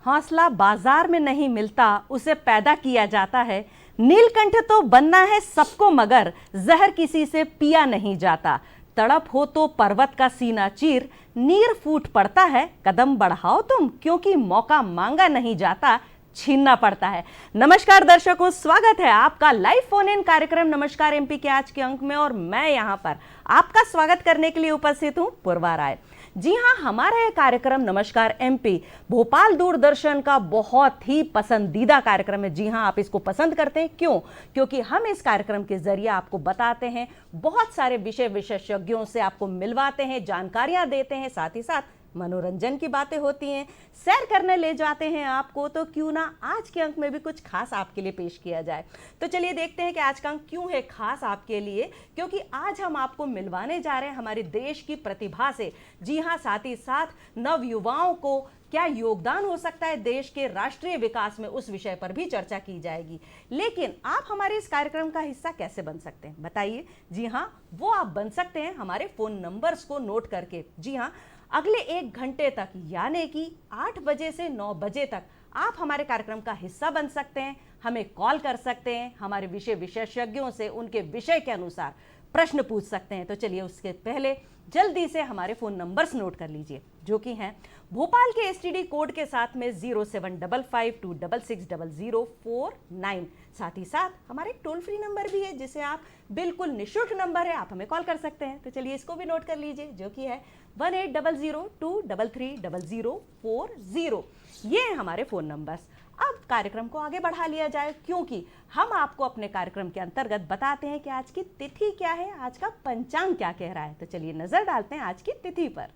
हौसला बाजार में नहीं मिलता, उसे पैदा किया जाता है। नीलकंठ तो बनना है सबको, मगर जहर किसी से पिया नहीं जाता। तड़प हो तो पर्वत का सीना चीर, नीर फूट पड़ता है। कदम बढ़ाओ तुम, क्योंकि मौका मांगा नहीं जाता, छीनना पड़ता है। नमस्कार दर्शकों, स्वागत है आपका लाइव फोन इन कार्यक्रम नमस्कार एमपी के आज के अंक में। और मैं यहां पर आपका स्वागत करने के लिए उपस्थित हूं पूर्वा राय। जी हां, हमारा यह कार्यक्रम नमस्कार एमपी भोपाल दूरदर्शन का बहुत ही पसंदीदा कार्यक्रम है। जी हां, आप इसको पसंद करते हैं, क्यों? क्योंकि हम इस कार्यक्रम के जरिए आपको बताते हैं, बहुत सारे विषय विशेषज्ञों से आपको मिलवाते हैं, जानकारियां देते हैं, साथ ही साथ मनोरंजन की बातें होती हैं, सैर करने ले जाते हैं आपको। तो क्यों ना आज के अंक में भी कुछ खास आपके लिए पेश किया जाए। तो चलिए देखते हैं कि आज का अंक क्यों है खास आपके लिए। क्योंकि आज हम आपको मिलवाने जा रहे हैं हमारे देश की प्रतिभा से। जी हाँ, साथ ही साथ नव युवाओं को क्या योगदान हो सकता है देश के राष्ट्रीय विकास में, उस विषय पर भी चर्चा की जाएगी। लेकिन आप हमारे इस कार्यक्रम का हिस्सा कैसे बन सकते हैं, बताइए? जी हाँ, वो आप बन सकते हैं हमारे फोन नंबर्स को नोट करके। जी हाँ, अगले 1 घंटे तक, यानी कि 8 बजे से 9 बजे तक आप हमारे कार्यक्रम का हिस्सा बन सकते हैं, हमें कॉल कर सकते हैं, हमारे विषय विशेषज्ञों से उनके विषय के अनुसार प्रश्न पूछ सकते हैं। तो चलिए उसके पहले जल्दी से हमारे फोन नंबर्स नोट कर लीजिए, जो कि हैं भोपाल के एसटीडी कोड के साथ में 0755266049। साथ ही साथ हमारे एक टोल फ्री नंबर भी है, जिसे आप बिल्कुल निःशुल्क नंबर है, आप हमें कॉल कर सकते हैं। तो चलिए इसको भी नोट कर लीजिए, जो कि है 1800233040। ये हैं हमारे फोन नंबर्स। अब कार्यक्रम को आगे बढ़ा लिया जाए, क्योंकि हम आपको अपने कार्यक्रम के अंतर्गत बताते हैं कि आज की तिथि क्या है, आज का पंचांग क्या कह रहा है। तो चलिए नजर डालते हैं आज की तिथि पर।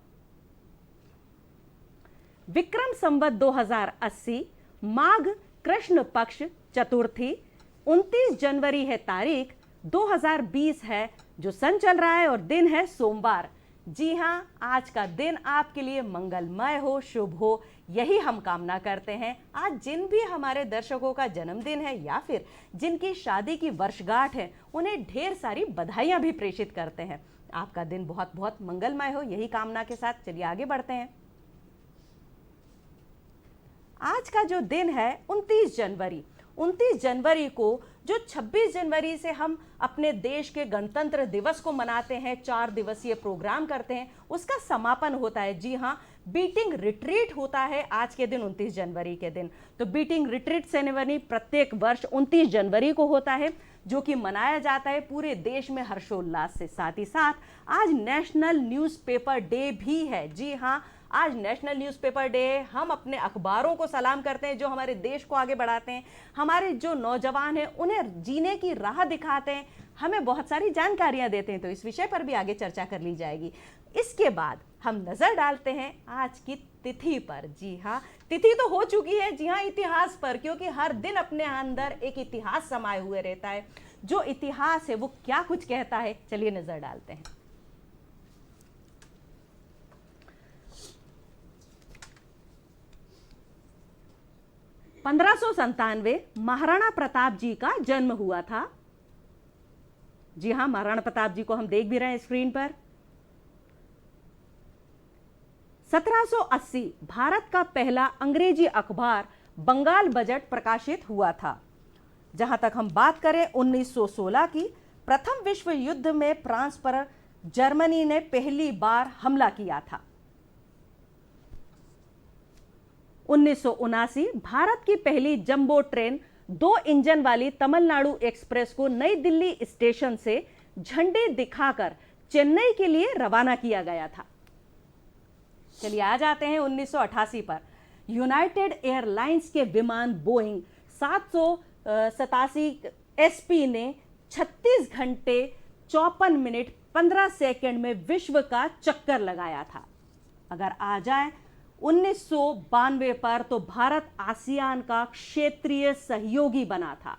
विक्रम संवत 2080, माघ कृष्ण पक्ष चतुर्थी, 29 जनवरी है तारीख, 2020 है जो सन चल रहा है, और दिन है सोमवार। जी हाँ, आज का दिन आपके लिए मंगलमय हो, शुभ हो, यही हम कामना करते हैं। आज जिन भी हमारे दर्शकों का जन्मदिन है या फिर जिनकी शादी की वर्षगांठ है, उन्हें ढेर सारी बधाइयां भी प्रेषित करते हैं। आपका दिन बहुत बहुत मंगलमय हो, यही कामना के साथ चलिए आगे बढ़ते हैं। आज का जो दिन है 29 जनवरी को, जो 26 जनवरी से हम अपने देश के गणतंत्र दिवस को मनाते हैं, 4 दिवसीय प्रोग्राम करते हैं, उसका समापन होता है। जी हाँ, बीटिंग रिट्रीट होता है आज के दिन, 29 जनवरी के दिन। तो बीटिंग रिट्रीट सेरेमनी प्रत्येक वर्ष 29 जनवरी को होता है, जो कि मनाया जाता है पूरे देश में हर्षोल्लास से। साथ ही साथ आज नेशनल न्यूज़पेपर डे भी है। जी हाँ, आज नेशनल न्यूज़पेपर डे है। हम अपने अखबारों को सलाम करते हैं, जो हमारे देश को आगे बढ़ाते हैं, हमारे जो नौजवान हैं उन्हें जीने की राह दिखाते हैं, हमें बहुत सारी जानकारियां देते हैं। तो इस विषय पर भी आगे चर्चा कर ली जाएगी। इसके बाद हम नजर डालते हैं आज की तिथि पर। जी हाँ, तिथि तो हो चुकी है। जी हाँ, इतिहास पर, क्योंकि हर दिन अपने अंदर एक इतिहास समाये हुए रहता है। जो इतिहास है वो क्या कुछ कहता है, चलिए नजर डालते हैं। 1597 महाराणा प्रताप जी का जन्म हुआ था। जी हां, महाराणा प्रताप जी को हम देख भी रहे हैं स्क्रीन पर। 1780 भारत का पहला अंग्रेजी अखबार बंगाल बजट प्रकाशित हुआ था। जहां तक हम बात करें 1916 की, प्रथम विश्व युद्ध में फ्रांस पर जर्मनी ने पहली बार हमला किया था। 1979 भारत की पहली जंबो ट्रेन 2 इंजन वाली तमिलनाडु एक्सप्रेस को नई दिल्ली स्टेशन से झंडे दिखाकर चेन्नई के लिए रवाना किया गया था। चलिए आ जाते हैं 1988 पर। यूनाइटेड एयरलाइंस के विमान बोइंग 787 एसपी ने 36 घंटे 54 मिनट 15 सेकंड में विश्व का चक्कर लगाया था। अगर आ जाए 1992 पर, तो भारत आसियान का क्षेत्रीय सहयोगी बना था।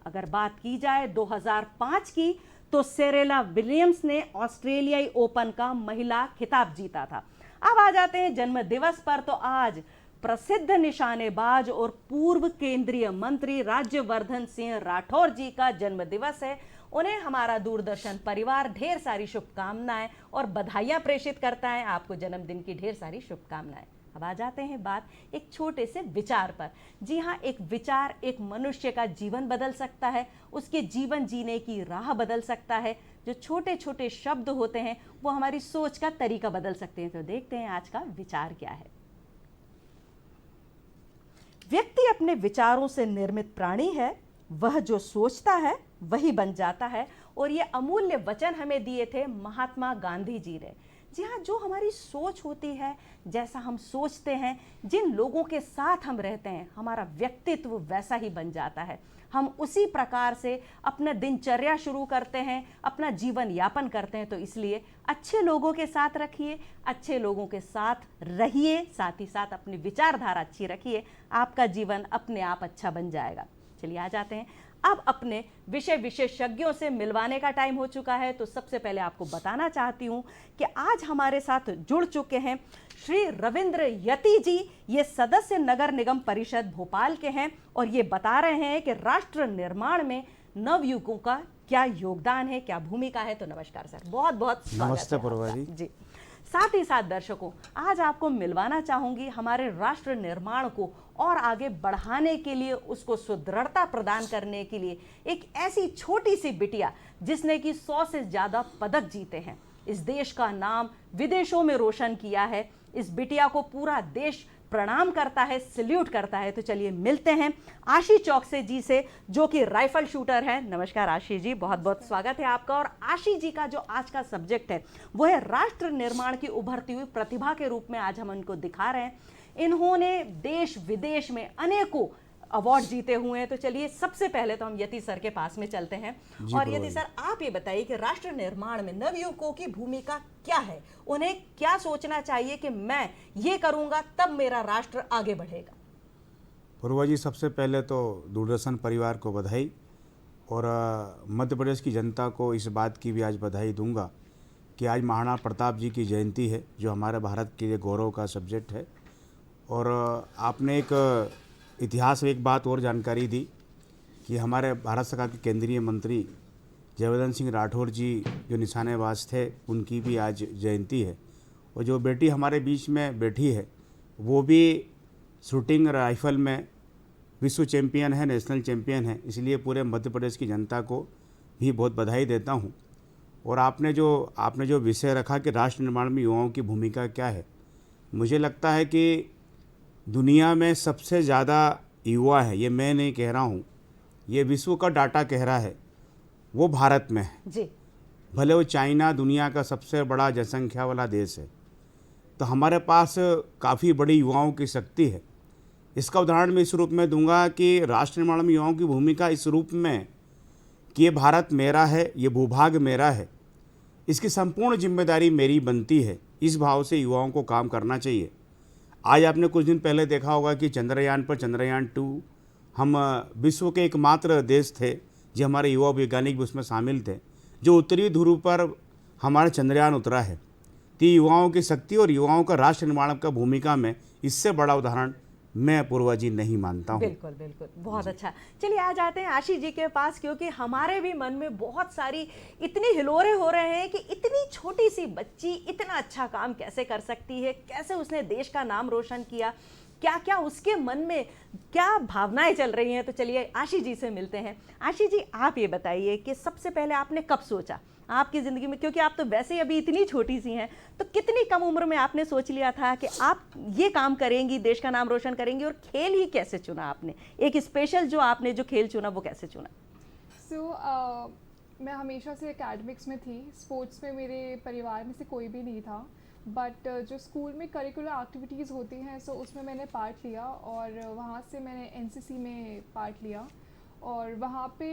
अगर बात की जाए 2005 की, तो सेरेना विलियम्स ने ऑस्ट्रेलियाई ओपन का महिला खिताब जीता था। अब आ जाते हैं जन्म दिवस पर। तो आज प्रसिद्ध निशानेबाज और पूर्व केंद्रीय मंत्री राज्यवर्धन सिंह राठौर जी का जन्म दिवस है। उन्हें हमारा दूरदर्शन परिवार ढेर सारी शुभकामनाएं और बधाइयां प्रेषित करता है। आपको जन्मदिन की ढेर सारी शुभकामनाएं। अब आ जाते हैं बात एक छोटे से विचार पर। जी हाँ, एक विचार एक मनुष्य का जीवन बदल सकता है, उसके जीवन जीने की राह बदल सकता है। जो छोटे छोटे शब्द होते हैं वो हमारी सोच का तरीका बदल सकते हैं। तो देखते हैं आज का विचार क्या है। व्यक्ति अपने विचारों से निर्मित प्राणी है, वह जो सोचता है वही बन जाता है। और ये अमूल्य वचन हमें दिए थे महात्मा गांधी जी ने। जी हाँ, जो हमारी सोच होती है, जैसा हम सोचते हैं, जिन लोगों के साथ हम रहते हैं, हमारा व्यक्तित्व वैसा ही बन जाता है। हम उसी प्रकार से अपना दिनचर्या शुरू करते हैं, अपना जीवन यापन करते हैं। तो इसलिए अच्छे लोगों के साथ रखिए, अच्छे लोगों के साथ रहिए, साथ ही साथ अपनी विचारधारा अच्छी रखिए, आपका जीवन अपने आप अच्छा बन जाएगा। चलिए आ जाते हैं अब अपने विषय विशेषज्ञों से मिलवाने का टाइम हो चुका है। तो सबसे पहले आपको बताना चाहती हूँ कि आज हमारे साथ जुड़ चुके हैं श्री रविंद्र यति जी। ये सदस्य नगर निगम परिषद भोपाल के हैं और ये बता रहे हैं कि राष्ट्र निर्माण में नवयुवकों का क्या योगदान है, क्या भूमिका है। तो नमस्कार सर, बहुत बहुत नमस्ते पूर्वा जी। साथ ही साथ दर्शकों, आज आपको मिलवाना चाहूंगी हमारे राष्ट्र निर्माण को और आगे बढ़ाने के लिए, उसको सुदृढ़ता प्रदान करने के लिए एक ऐसी छोटी सी बिटिया जिसने कि 100 से ज्यादा पदक जीते हैं, इस देश का नाम विदेशों में रोशन किया है। इस बिटिया को पूरा देश प्रणाम करता है, सल्यूट करता है। तो चलिए मिलते हैं आशीष चौकसे जी से, जो कि राइफल शूटर है। नमस्कार आशीष जी, बहुत बहुत स्वागत है आपका। और आशीष जी का जो आज का सब्जेक्ट है वो है राष्ट्र निर्माण की उभरती हुई प्रतिभा के रूप में आज हम इनको दिखा रहे हैं। इन्होंने देश विदेश में अनेकों अवार्ड जीते हुए हैं। तो चलिए सबसे पहले तो हम यति सर के पास में चलते हैं। और यति सर, आप ये बताइए कि राष्ट्र निर्माण में नवयुवकों की भूमिका क्या है, उन्हें क्या सोचना चाहिए कि मैं ये करूंगा तब मेरा राष्ट्र आगे बढ़ेगा। पूर्वा जी, सबसे पहले तो दूरदर्शन परिवार को बधाई और मध्य प्रदेश की जनता को इस बात की भी आज बधाई दूंगा कि आज महाराणा प्रताप जी की जयंती है, जो हमारे भारत के लिए गौरव का सब्जेक्ट है। और आपने एक इतिहास में एक बात और जानकारी दी कि हमारे भारत सरकार के केंद्रीय मंत्री जयवर्धन सिंह राठौर जी जो निशानेबाज थे, उनकी भी आज जयंती है। और जो बेटी हमारे बीच में बैठी है वो भी शूटिंग राइफल में विश्व चैम्पियन है, नेशनल चैम्पियन है। इसलिए पूरे मध्य प्रदेश की जनता को भी बहुत बधाई देता हूँ। और आपने जो विषय रखा कि राष्ट्र निर्माण में युवाओं की भूमिका क्या है, मुझे लगता है कि दुनिया में सबसे ज़्यादा युवा है, ये मैं नहीं कह रहा हूँ, ये विश्व का डाटा कह रहा है, वो भारत में है जी। भले वो चाइना दुनिया का सबसे बड़ा जनसंख्या वाला देश है। तो हमारे पास काफ़ी बड़ी युवाओं की शक्ति है। इसका उदाहरण मैं इस रूप में दूंगा कि राष्ट्र निर्माण में युवाओं की भूमिका इस रूप में कि ये भारत मेरा है, ये भूभाग मेरा है, इसकी संपूर्ण जिम्मेदारी मेरी बनती है। इस भाव से युवाओं को काम करना चाहिए। आज आपने कुछ दिन पहले देखा होगा कि चंद्रयान पर चंद्रयान 2 हम विश्व के एकमात्र देश थे, जो हमारे युवा वैज्ञानिक भी उसमें शामिल थे, जो उत्तरी ध्रुव पर हमारा चंद्रयान उतरा है। तो युवाओं की शक्ति और युवाओं का राष्ट्र निर्माण का भूमिका में इससे बड़ा उदाहरण मैं पूर्वा जी नहीं मानता हूँ। बिल्कुल बिल्कुल, बहुत अच्छा। चलिए आ जाते हैं आशीष जी के पास, क्योंकि हमारे भी मन में बहुत सारी इतनी हिलोरे हो रहे हैं कि इतनी छोटी सी बच्ची इतना अच्छा काम कैसे कर सकती है, कैसे उसने देश का नाम रोशन किया, क्या क्या उसके मन में क्या भावनाएं चल रही हैं। तो चलिए आशीष जी से मिलते हैं। आशीष जी, आप ये बताइए कि सबसे पहले आपने कब सोचा आपकी ज़िंदगी में, क्योंकि आप तो वैसे ही अभी इतनी छोटी सी हैं, तो कितनी कम उम्र में आपने सोच लिया था कि आप ये काम करेंगी, देश का नाम रोशन करेंगी, और खेल ही कैसे चुना आपने, एक स्पेशल जो आपने जो खेल चुना वो कैसे चुना? मैं हमेशा से एकेडमिक्स में थी, स्पोर्ट्स में मेरे परिवार में से कोई भी नहीं था, बट जो स्कूल में करिकुलर एक्टिविटीज़ होती हैं सो उसमें मैंने पार्ट लिया और वहाँ से मैंने एनसीसी में पार्ट लिया और वहाँ पे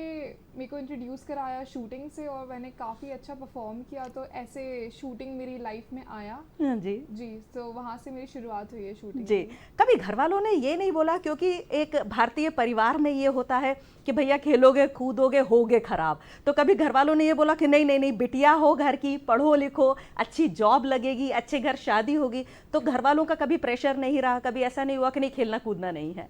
मेरे को इंट्रोड्यूस कराया शूटिंग से और मैंने काफ़ी अच्छा परफॉर्म किया, तो ऐसे शूटिंग मेरी लाइफ में आया। जी जी, तो वहाँ से मेरी शुरुआत हुई है शूटिंग जी। कभी घर वालों ने ये नहीं बोला, क्योंकि एक भारतीय परिवार में ये होता है कि भैया खेलोगे कूदोगे होगे खराब, तो कभी घर वालों ने ये बोला कि नहीं नहीं नहीं बिटिया हो घर की, पढ़ो लिखो, अच्छी जॉब लगेगी, अच्छे घर शादी होगी, तो घर वालों का कभी प्रेशर नहीं रहा, कभी ऐसा नहीं हुआ कि नहीं खेलना कूदना नहीं है?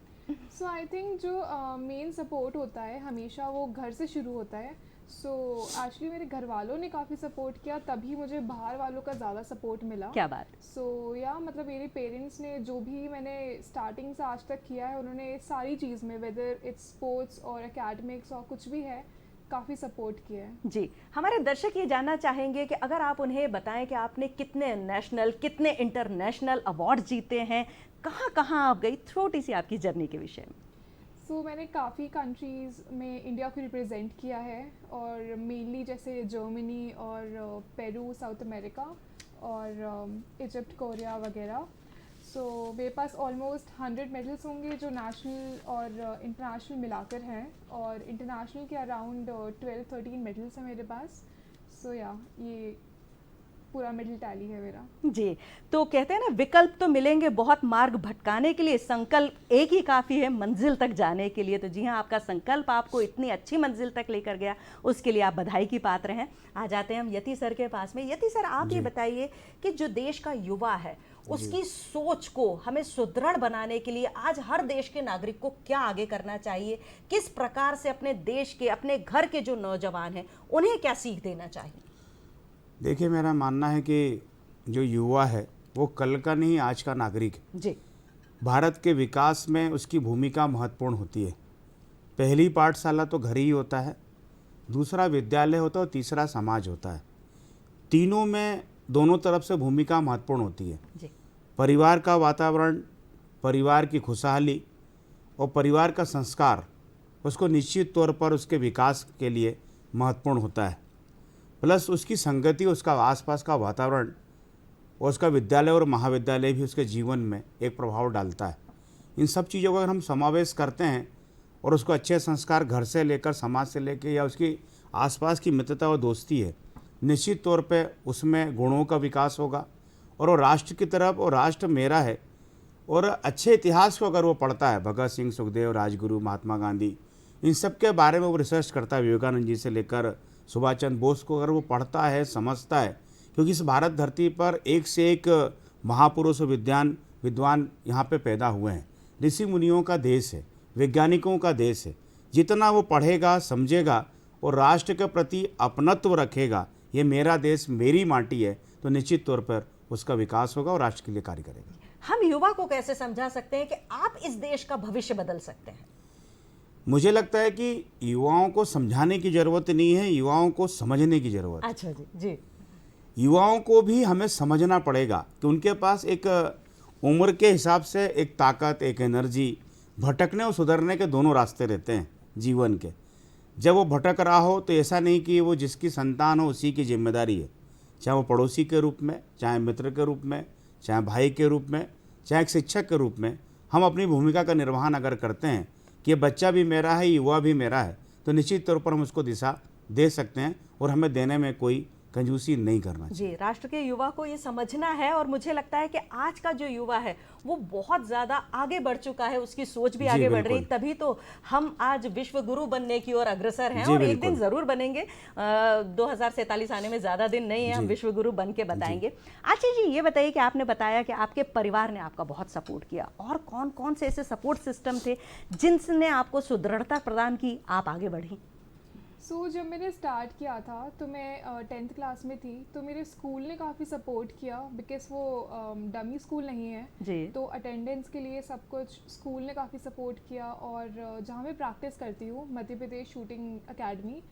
सो आई थिंक जो मेन सपोर्ट होता है हमेशा वो घर से शुरू होता है। सो एक्चुअली मेरे घर वालों ने काफ़ी सपोर्ट किया, तभी मुझे बाहर वालों का ज़्यादा सपोर्ट मिला। क्या बात है। सो या मतलब मेरे पेरेंट्स ने जो भी मैंने स्टार्टिंग से आज तक किया है, उन्होंने सारी चीज़ में, वेदर इट्स स्पोर्ट्स और एकेडमिक्स और कुछ भी है, काफ़ी सपोर्ट किया है। जी, हमारे दर्शक ये जानना चाहेंगे कि अगर आप उन्हें बताएं कि आपने कितने नेशनल, कितने इंटरनेशनल अवार्ड जीते हैं, कहाँ कहाँ आप गई, छोटी सी आपकी जर्नी के विषय में। सो मैंने काफ़ी कंट्रीज़ में इंडिया को रिप्रेजेंट किया है, और मेनली जैसे जर्मनी और पेरू, साउथ अमेरिका और इजिप्ट, कोरिया वगैरह। सो मेरे पास ऑलमोस्ट 100 मेडल्स होंगे जो नेशनल और इंटरनेशनल मिलाकर हैं, और इंटरनेशनल के अराउंड 12-13 मेडल्स हैं मेरे पास। सो या ये पूरा मेडल टैली है मेरा। जी, तो कहते हैं ना, विकल्प तो मिलेंगे बहुत, मार्ग भटकाने के लिए संकल्प एक ही काफ़ी है मंजिल तक जाने के लिए। तो जी हाँ, आपका संकल्प आपको इतनी अच्छी मंजिल तक लेकर गया, उसके लिए आप बधाई की पात्र हैं। आ जाते हैं हम यति सर के पास में। यति सर, आप ये बताइए कि जो देश का युवा है उसकी सोच को हमें सुदृढ़ बनाने के लिए आज हर देश के नागरिक को क्या आगे करना चाहिए, किस प्रकार से अपने देश के, अपने घर के जो नौजवान हैं उन्हें क्या सीख देना चाहिए? देखिए, मेरा मानना है कि जो युवा है वो कल का नहीं आज का नागरिक है। जी, भारत के विकास में उसकी भूमिका महत्वपूर्ण होती है। पहली पाठशाला तो घर ही होता है, दूसरा विद्यालय होता है और तीसरा समाज होता है। तीनों में दोनों तरफ से भूमिका महत्वपूर्ण होती है। जी, परिवार का वातावरण, परिवार की खुशहाली और परिवार का संस्कार उसको निश्चित तौर पर उसके विकास के लिए महत्वपूर्ण होता है। प्लस उसकी संगति, उसका आसपास का वातावरण और उसका विद्यालय और महाविद्यालय भी उसके जीवन में एक प्रभाव डालता है। इन सब चीज़ों का अगर हम समावेश करते हैं और उसको अच्छे संस्कार घर से लेकर, समाज से लेकर, या उसकी आसपास की मित्रता और दोस्ती है, निश्चित तौर पे उसमें गुणों का विकास होगा और वो राष्ट्र की तरफ, और राष्ट्र मेरा है, और अच्छे इतिहास को अगर वो पढ़ता है, भगत सिंह, सुखदेव, राजगुरु, महात्मा गांधी, इन सब के बारे में वो रिसर्च करता है, विवेकानंद जी से लेकर सुभाष चंद्र बोस को अगर वो पढ़ता है, समझता है, क्योंकि इस भारत धरती पर एक से एक महापुरुष और विद्वान यहाँ पे पैदा हुए हैं। ऋषि मुनियों का देश है, वैज्ञानिकों का देश है। जितना वो पढ़ेगा, समझेगा और राष्ट्र के प्रति अपनत्व रखेगा, ये मेरा देश, मेरी माटी है, तो निश्चित तौर पर उसका विकास होगा और राष्ट्र के लिए कार्य करेगा। हम युवा को कैसे समझा सकते हैं कि आप इस देश का भविष्य बदल सकते हैं? मुझे लगता है कि युवाओं को समझाने की ज़रूरत नहीं है, युवाओं को समझने की ज़रूरत है। अच्छा जी। जी, युवाओं को भी हमें समझना पड़ेगा कि उनके पास एक उम्र के हिसाब से एक ताकत, एक एनर्जी, भटकने और सुधरने के दोनों रास्ते रहते हैं जीवन के। जब वो भटक रहा हो तो ऐसा नहीं कि वो जिसकी संतान हो उसी की जिम्मेदारी है, चाहे वो पड़ोसी के रूप में, चाहे मित्र के रूप में, चाहे भाई के रूप में, चाहे एक शिक्षक के रूप में। हम अपनी भूमिका का निर्वहन अगर करते हैं कि ये बच्चा भी मेरा है, युवा भी मेरा है, तो निश्चित तौर पर हम उसको दिशा दे सकते हैं और हमें देने में कोई कंजूसी नहीं करना चाहिए। जी, राष्ट्र के युवा को ये समझना है, और मुझे लगता है कि आज का जो युवा है वो बहुत ज़्यादा आगे बढ़ चुका है, उसकी सोच भी जी, आगे बढ़ रही, बिल्कुल। तभी तो हम आज विश्व गुरु बनने की ओर अग्रसर हैं, जी, और एक बिल्कुल। दिन ज़रूर बनेंगे। 2047 आने में ज़्यादा दिन नहीं है, हम जी। विश्व गुरु बन के बताएंगे। अच्छा जी, ये बताइए कि आपने बताया कि आपके परिवार ने आपका बहुत सपोर्ट किया, और कौन कौन से ऐसे सपोर्ट सिस्टम थे जिनने आपको सुदृढ़ता प्रदान की, आप आगे बढ़ी? सो जब मैंने स्टार्ट किया था तो मैं 10th क्लास में थी, तो मेरे स्कूल ने काफ़ी सपोर्ट किया, बिकॉज वो डमी स्कूल नहीं है। जी, तो अटेंडेंस के लिए सब कुछ स्कूल ने काफ़ी सपोर्ट किया। और जहाँ मैं प्रैक्टिस करती हूँ, मध्य प्रदेश शूटिंग एकेडमी,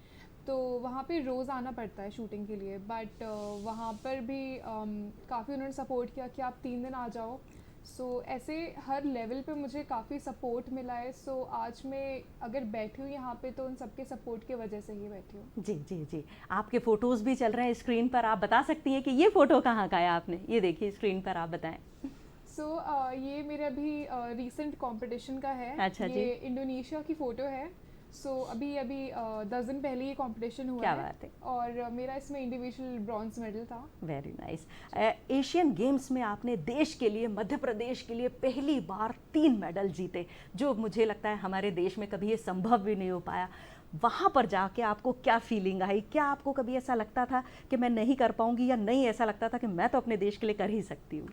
तो वहाँ पे रोज़ आना पड़ता है शूटिंग के लिए, बट वहाँ पर भी काफ़ी उन्होंने सपोर्ट किया कि आप 3 दिन आ जाओ। सो ऐसे हर लेवल पे मुझे काफ़ी सपोर्ट मिला है। सो आज मैं अगर बैठी हूँ यहाँ पे तो उन सबके सपोर्ट की वजह से ही बैठी हूँ। जी, जी, जी। आपके फोटोज़ भी चल रहे हैं स्क्रीन पर, आप बता सकती हैं कि ये फ़ोटो कहाँ का है आपने? ये देखिए स्क्रीन पर, आप बताएं। सो ये मेरा अभी रीसेंट कंपटीशन का है। अच्छा जी। ये इंडोनेशिया की फ़ोटो है। सो अभी 10 दिन पहले ये कंपटीशन हुआ क्या है। बात है। और मेरा इसमें इंडिविजुअल ब्रॉन्ज मेडल था। Very nice. एशियन गेम्स में आपने देश के लिए, मध्य प्रदेश के लिए पहली बार 3 मेडल जीते, जो मुझे लगता है हमारे देश में कभी ये संभव भी नहीं हो पाया। वहाँ पर जाके आपको क्या फीलिंग आई? क्या आपको कभी ऐसा लगता था कि मैं नहीं कर पाऊँगी, या नहीं ऐसा लगता था कि मैं तो अपने देश के लिए कर ही सकती हूँ?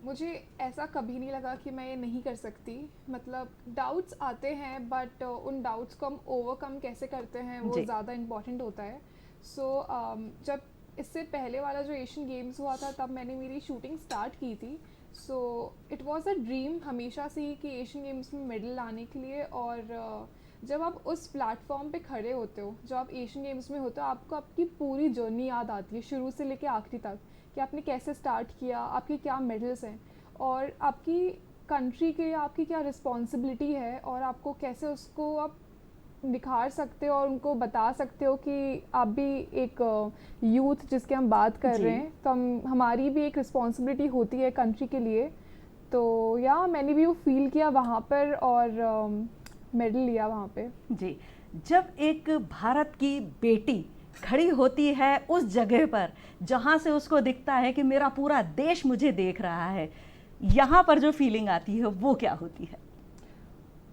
मुझे ऐसा कभी नहीं लगा कि मैं ये नहीं कर सकती। मतलब डाउट्स आते हैं बट उन डाउट्स को हम ओवरकम कैसे करते हैं वो जी। ज़्यादा इम्पॉर्टेंट होता है। सो जब इससे पहले वाला जो एशियन गेम्स हुआ था तब मैंने मेरी शूटिंग स्टार्ट की थी। So it was a dream हमेशा से ही कि एशियन गेम्स में मेडल लाने के लिए। और जब आप उस प्लेटफॉर्म पे खड़े होते हो, जब आप एशियन गेम्स में होते हो, आपको आपकी पूरी जर्नी याद आती है शुरू से लेके आखिरी तक कि आपने कैसे स्टार्ट किया, आपके क्या मेडल्स हैं और आपकी कंट्री के लिए आपकी क्या रिस्पॉन्सिबिलिटी है और आपको कैसे उसको आप निखार सकते हो और उनको बता सकते हो कि आप भी एक यूथ जिसके हम बात कर जी। रहे हैं, तो हमारी भी एक रिस्पॉन्सिबिलिटी होती है कंट्री के लिए। तो या मैंने भी वो फील किया वहाँ पर और मेडल लिया वहाँ पे। जी। जब एक भारत की बेटी खड़ी होती है उस जगह पर जहां से उसको दिखता है कि मेरा पूरा देश मुझे देख रहा है, यहाँ पर जो फीलिंग आती है वो क्या होती है?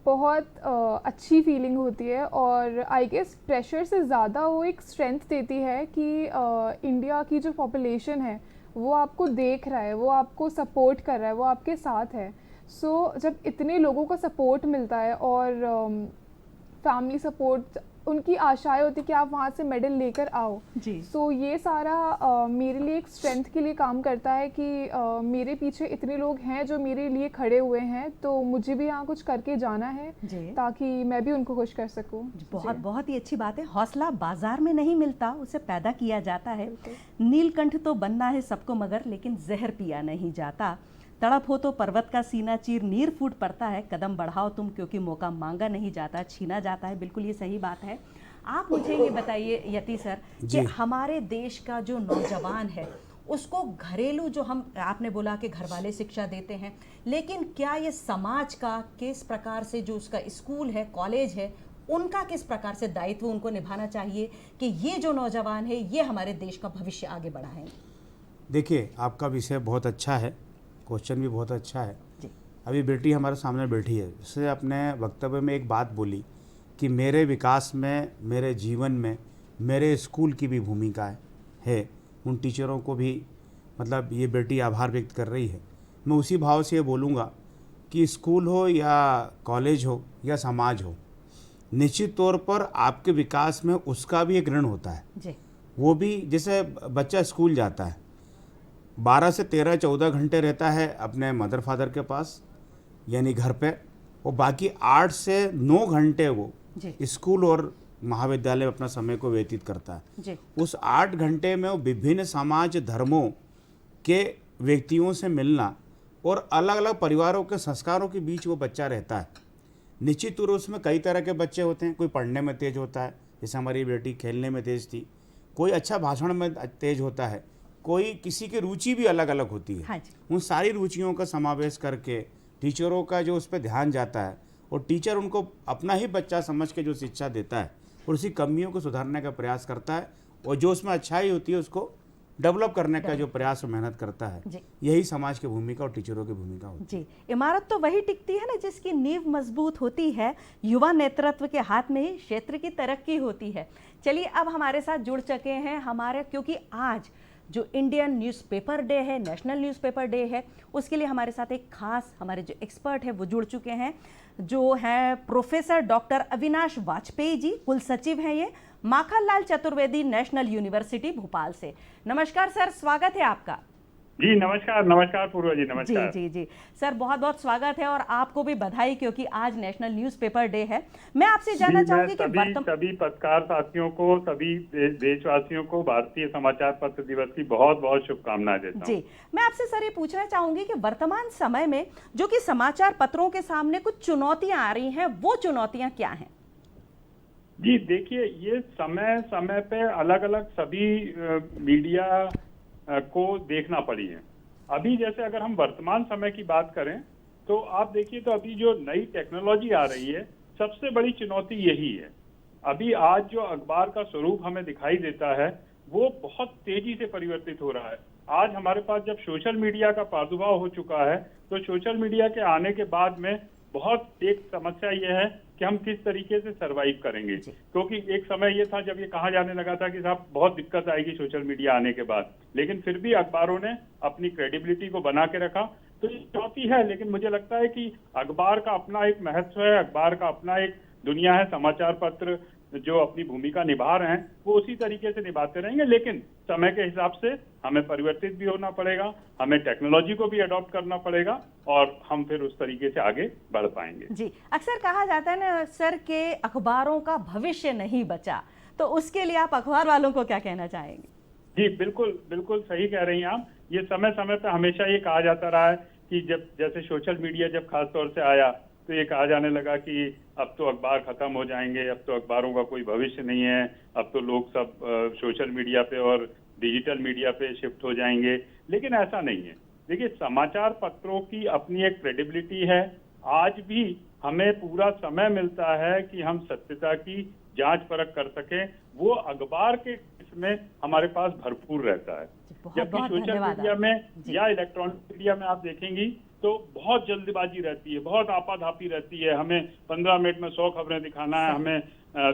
बहुत अच्छी फीलिंग होती है और आई गेस प्रेशर से ज़्यादा वो एक स्ट्रेंथ देती है कि इंडिया की जो पॉपुलेशन है वो आपको देख रहा है, वो आपको सपोर्ट कर रहा है, वो आपके साथ है। सो जब इतने लोगों का सपोर्ट मिलता है और फैमिली सपोर्ट, उनकी आशाएं होती कि आप वहाँ से मेडल लेकर आओ। जी। सो ये सारा मेरे लिए एक स्ट्रेंथ के लिए काम करता है कि मेरे पीछे इतने लोग हैं जो मेरे लिए खड़े हुए हैं, तो मुझे भी यहाँ कुछ करके जाना है जी। ताकि मैं भी उनको खुश कर सकूँ। बहुत जी। बहुत ही अच्छी बात है। हौसला बाजार में नहीं मिलता, उसे पैदा किया जाता है। बिल्कुल। नीलकंठ तो बनना है सबको मगर, लेकिन जहर पिया नहीं जाता। तड़प हो तो पर्वत का सीना चीर, नीर फूट पड़ता है, कदम बढ़ाओ तुम क्योंकि मौका मांगा नहीं जाता, छीना जाता है। बिल्कुल ये सही बात है। आप मुझे ये बताइए यति सर कि जी। हमारे देश का जो नौजवान है उसको घरेलू, जो हम आपने बोला कि घर वाले शिक्षा देते हैं, लेकिन क्या ये समाज का किस प्रकार से, जो उसका स्कूल है, कॉलेज है, उनका किस प्रकार से दायित्व उनको निभाना चाहिए कि ये जो नौजवान है ये हमारे देश का भविष्य आगे बढ़ाएंगे? देखिए, आपका विषय बहुत अच्छा है, क्वेश्चन भी बहुत अच्छा है। जी। अभी बेटी हमारे सामने बैठी है, उसने अपने वक्तव्य में एक बात बोली कि मेरे विकास में, मेरे जीवन में मेरे स्कूल की भी भूमिका है। उन टीचरों को भी, मतलब ये बेटी आभार व्यक्त कर रही है। मैं उसी भाव से ये बोलूँगा कि स्कूल हो या कॉलेज हो या समाज हो, निश्चित तौर पर आपके विकास में उसका भी एक ऋण होता है। जी। वो भी, जैसे बच्चा स्कूल जाता है, 12 से 13-14 घंटे रहता है अपने मदर फादर के पास, यानी घर पे, और बाकी 8 से 9 घंटे वो जी। स्कूल और महाविद्यालय में अपना समय को व्यतीत करता है। जी। उस 8 घंटे में वो विभिन्न समाज धर्मों के व्यक्तियों से मिलना और अलग अलग परिवारों के संस्कारों के बीच वो बच्चा रहता है। निश्चित रूप से उसमें कई तरह के बच्चे होते हैं। कोई पढ़ने में तेज होता है, जैसे हमारी बेटी खेलने में तेज थी, कोई अच्छा भाषण में तेज होता है, कोई, किसी की रुचि भी अलग अलग होती है। हाँ जी। उन सारी रुचियों का समावेश करके टीचरों का जो उस पर ध्यान जाता है और टीचर उनको अपना ही बच्चा समझ के जो शिक्षा देता है और उसी कमियों को सुधारने का प्रयास करता है और जो उसमें अच्छाई होती है उसको डेवलप करने का जो प्रयास और मेहनत करता है, जी। यही समाज की भूमिका और टीचरों की भूमिका होती है। जी। इमारत तो वही टिकती है ना जिसकी नींव मजबूत होती है। युवा नेतृत्व के हाथ में ही क्षेत्र की तरक्की होती है। चलिए, अब हमारे साथ जुड़ चुके हैं हमारे, क्योंकि आज जो इंडियन न्यूज़पेपर डे है, नेशनल न्यूज़पेपर डे है, उसके लिए हमारे साथ एक खास हमारे जो एक्सपर्ट है वो जुड़ चुके हैं, जो हैं प्रोफेसर डॉक्टर अविनाश वाजपेयी जी। कुल सचिव हैं ये माखनलाल चतुर्वेदी नेशनल यूनिवर्सिटी भोपाल से। नमस्कार सर, स्वागत है आपका। जी नमस्कार। नमस्कार पूर्वा जी, नमस्कार। जी जी जी सर, बहुत बहुत स्वागत है और आपको भी बधाई, क्योंकि आज नेशनल न्यूज़पेपर डे है। मैं आपसे जानना चाहूंगी कि सभी पत्रकार साथियों को, सभी देशवासियों को भारतीय समाचार पत्र दिवस की बहुत बहुत शुभकामनाएं देता हूं। जी, मैं आपसे सर ये पूछना चाहूंगी कि वर्तमान समय में जो कि समाचार पत्रों के सामने कुछ चुनौतियां आ रही हैं, वो चुनौतियां क्या हैं? जी देखिए, ये समय समय पे अलग अलग सभी मीडिया को देखना पड़ी है। अभी जैसे अगर हम वर्तमान समय की बात करें तो आप देखिए, तो अभी जो नई टेक्नोलॉजी आ रही है, सबसे बड़ी चुनौती यही है। अभी आज जो अखबार का स्वरूप हमें दिखाई देता है वो बहुत तेजी से परिवर्तित हो रहा है। आज हमारे पास जब सोशल मीडिया का प्रादुर्भाव हो चुका है, तो सोशल मीडिया के आने के बाद में बहुत एक समस्या यह है कि हम किस तरीके से सरवाइव करेंगे। क्योंकि एक समय ये था जब ये कहा जाने लगा था कि साहब बहुत दिक्कत आएगी सोशल मीडिया आने के बाद, लेकिन फिर भी अखबारों ने अपनी क्रेडिबिलिटी को बना के रखा। तो ये चुनौती है, लेकिन मुझे लगता है कि अखबार का अपना एक महत्व है, अखबार का अपना एक दुनिया है। समाचार पत्र जो अपनी भूमिका निभा रहे हैं वो उसी तरीके से निभाते रहेंगे, लेकिन समय के हिसाब से हमें परिवर्तित भी होना पड़ेगा, हमें टेक्नोलॉजी को भी अडॉप्ट करना पड़ेगा और हम फिर उस तरीके से आगे बढ़ पाएंगे। जी, अक्सर कहा जाता है ना सर के अखबारों का भविष्य नहीं बचा, तो उसके लिए आप अखबार वालों को क्या कहना चाहेंगे? जी बिल्कुल बिल्कुल सही कह रही हैं आप। ये समय समय पर हमेशा ये कहा जाता रहा है कि जब जैसे सोशल मीडिया जब खास तौर से आया तो ये कहा जाने लगा कि अब तो अखबार खत्म हो जाएंगे, अब तो अखबारों का कोई भविष्य नहीं है, अब तो लोग सब सोशल मीडिया पे और डिजिटल मीडिया पे शिफ्ट हो जाएंगे। लेकिन ऐसा नहीं है। देखिए, समाचार पत्रों की अपनी एक क्रेडिबिलिटी है। आज भी हमें पूरा समय मिलता है कि हम सत्यता की जांच परख कर सकें, वो अखबार के में हमारे पास भरपूर रहता है। जबकि सोशल मीडिया में या इलेक्ट्रॉनिक मीडिया में आप देखेंगी तो बहुत जल्दबाजी रहती है, बहुत आपाधापी रहती है, हमें 15 मिनट में 100 खबरें दिखाना है, हमें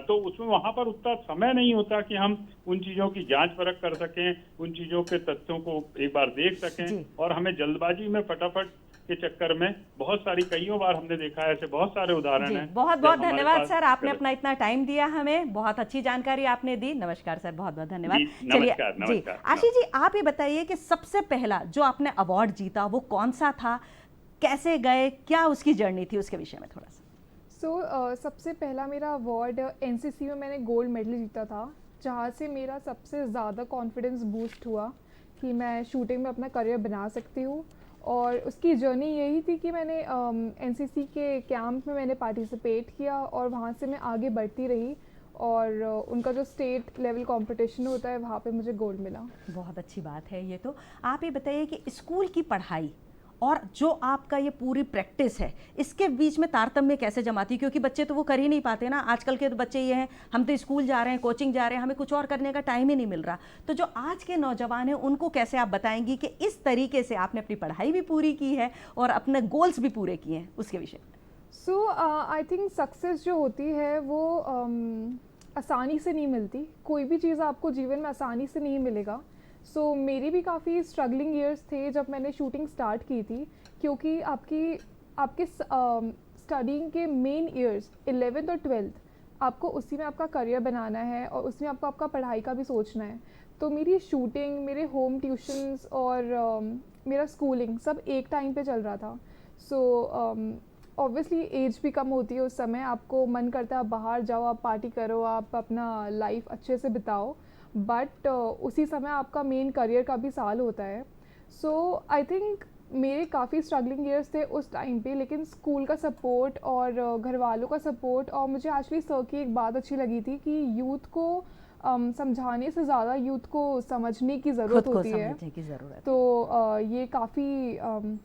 तो उसमें वहां पर उतना समय नहीं होता कि हम उन चीजों की जांच परख कर सकें, उन चीजों के तथ्यों को एक बार देख सकें। और हमें जल्दबाजी में फटाफट के चक्कर में बहुत सारी, कईयों बार हमने देखा है, ऐसे बहुत सारे उदाहरण हैं। बहुत बहुत धन्यवाद सर, आपने अपना इतना टाइम दिया हमें, बहुत अच्छी जानकारी आपने दी। नमस्कार सर, बहुत बहुत धन्यवाद। चलिए जी, आशीष जी आप ये बताइए कि सबसे पहला जो आपने अवार्ड जीता वो कौन सा था, कैसे गए, क्या उसकी जर्नी थी, उसके विषय में थोड़ा सा। सबसे पहला मेरा अवार्ड एनसीसी में मैंने गोल्ड मेडल जीता था, जहाँ से मेरा सबसे ज़्यादा कॉन्फिडेंस बूस्ट हुआ कि मैं शूटिंग में अपना करियर बना सकती हूँ। और उसकी जर्नी यही थी कि मैंने एनसीसी के कैंप में मैंने पार्टिसिपेट किया और वहाँ से मैं आगे बढ़ती रही और उनका जो स्टेट लेवल कंपटीशन होता है वहाँ पे मुझे गोल्ड मिला। बहुत अच्छी बात है ये तो। आप ये बताइए कि स्कूल की पढ़ाई और जो आपका ये पूरी प्रैक्टिस है इसके बीच में तारतम्य कैसे जमाती, क्योंकि बच्चे तो वो कर ही नहीं पाते ना। आजकल के तो बच्चे ये हैं, हम तो स्कूल जा रहे हैं, कोचिंग जा रहे हैं, हमें कुछ और करने का टाइम ही नहीं मिल रहा। तो जो आज के नौजवान हैं उनको कैसे आप बताएंगी कि इस तरीके से आपने अपनी पढ़ाई भी पूरी की है और अपने गोल्स भी पूरे किए हैं, उसके विषय में? आई थिंक सक्सेस जो होती है वो आसानी से नहीं मिलती। कोई भी चीज़ आपको जीवन में आसानी से नहीं मिलेगा। मेरी भी काफ़ी स्ट्रगलिंग ईयर्स थे जब मैंने शूटिंग स्टार्ट की थी, क्योंकि आपके स्टडिंग के मेन ईयर्स 11th और 12th आपको उसी में आपका करियर बनाना है और उसमें आपको आपका पढ़ाई का भी सोचना है। तो मेरी शूटिंग, मेरे होम ट्यूशन्स और मेरा स्कूलिंग सब एक टाइम पे चल रहा था। ऑब्वियसली एज भी कम होती है उस समय, आपको मन करता है आप बाहर जाओ, आप पार्टी करो, आप अपना लाइफ अच्छे से बिताओ, बट उसी समय आपका मेन करियर का भी साल होता है। आई थिंक मेरे काफ़ी स्ट्रगलिंग ईयर्स थे उस टाइम पे, लेकिन स्कूल का सपोर्ट और घर वालों का सपोर्ट, और मुझे एक्चुअली सर की एक बात अच्छी लगी थी कि यूथ को समझाने से ज़्यादा यूथ को समझने की ज़रूरत होती है। तो ये काफ़ी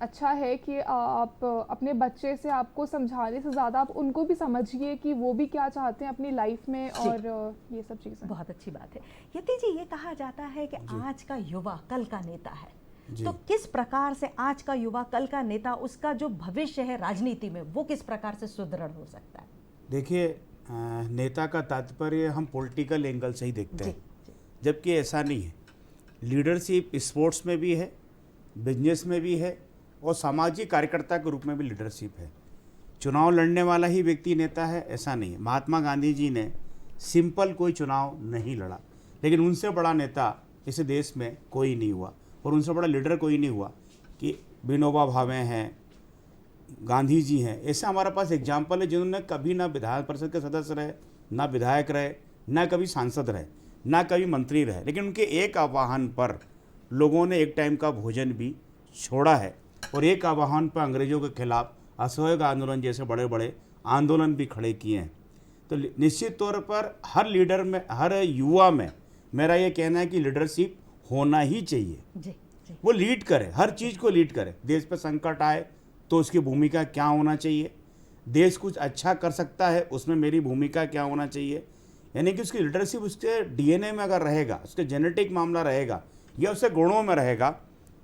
अच्छा है कि आप अपने बच्चे से, आपको समझाने से ज़्यादा आप उनको भी समझिए कि वो भी क्या चाहते हैं अपनी लाइफ में, और ये सब चीज़ें। बहुत अच्छी बात है। यति जी, ये कहा जाता है कि आज का युवा कल का नेता है, तो किस प्रकार से आज का युवा कल का नेता, उसका जो भविष्य है राजनीति में, वो किस प्रकार से सुदृढ़ हो सकता है? देखिए, नेता का तात्पर्य हम पॉलिटिकल एंगल से ही देखते हैं, जबकि ऐसा नहीं है। लीडरशिप स्पोर्ट्स में भी है, बिजनेस में भी है और सामाजिक कार्यकर्ता के रूप में भी लीडरशिप है। चुनाव लड़ने वाला ही व्यक्ति नेता है ऐसा नहीं है। महात्मा गांधी जी ने सिंपल कोई चुनाव नहीं लड़ा, लेकिन उनसे बड़ा नेता इस देश में कोई नहीं हुआ और उनसे बड़ा लीडर कोई नहीं हुआ कि विनोबा भावे हैं, गांधी जी हैं। ऐसा हमारे पास एग्जाम्पल है जिन्होंने कभी ना विधान परिषद के सदस्य रहे, ना विधायक रहे, ना कभी सांसद रहे, ना कभी मंत्री रहे, लेकिन उनके एक आह्वान पर लोगों ने एक टाइम का भोजन भी छोड़ा है और एक आह्वान पर अंग्रेजों के खिलाफ असहयोग आंदोलन जैसे बड़े बड़े आंदोलन भी खड़े किए हैं। तो निश्चित तौर पर हर लीडर में, हर युवा में मेरा ये कहना है कि लीडरशिप होना ही चाहिए। जी। वो लीड करे, हर चीज़ को लीड करे। देश पर संकट आए तो उसकी भूमिका क्या होना चाहिए, देश कुछ अच्छा कर सकता है उसमें मेरी भूमिका क्या होना चाहिए, यानी कि उसकी लीडरशिप उसके डीएनए में अगर रहेगा, उसके जेनेटिक मामला रहेगा या उसके गुणों में रहेगा,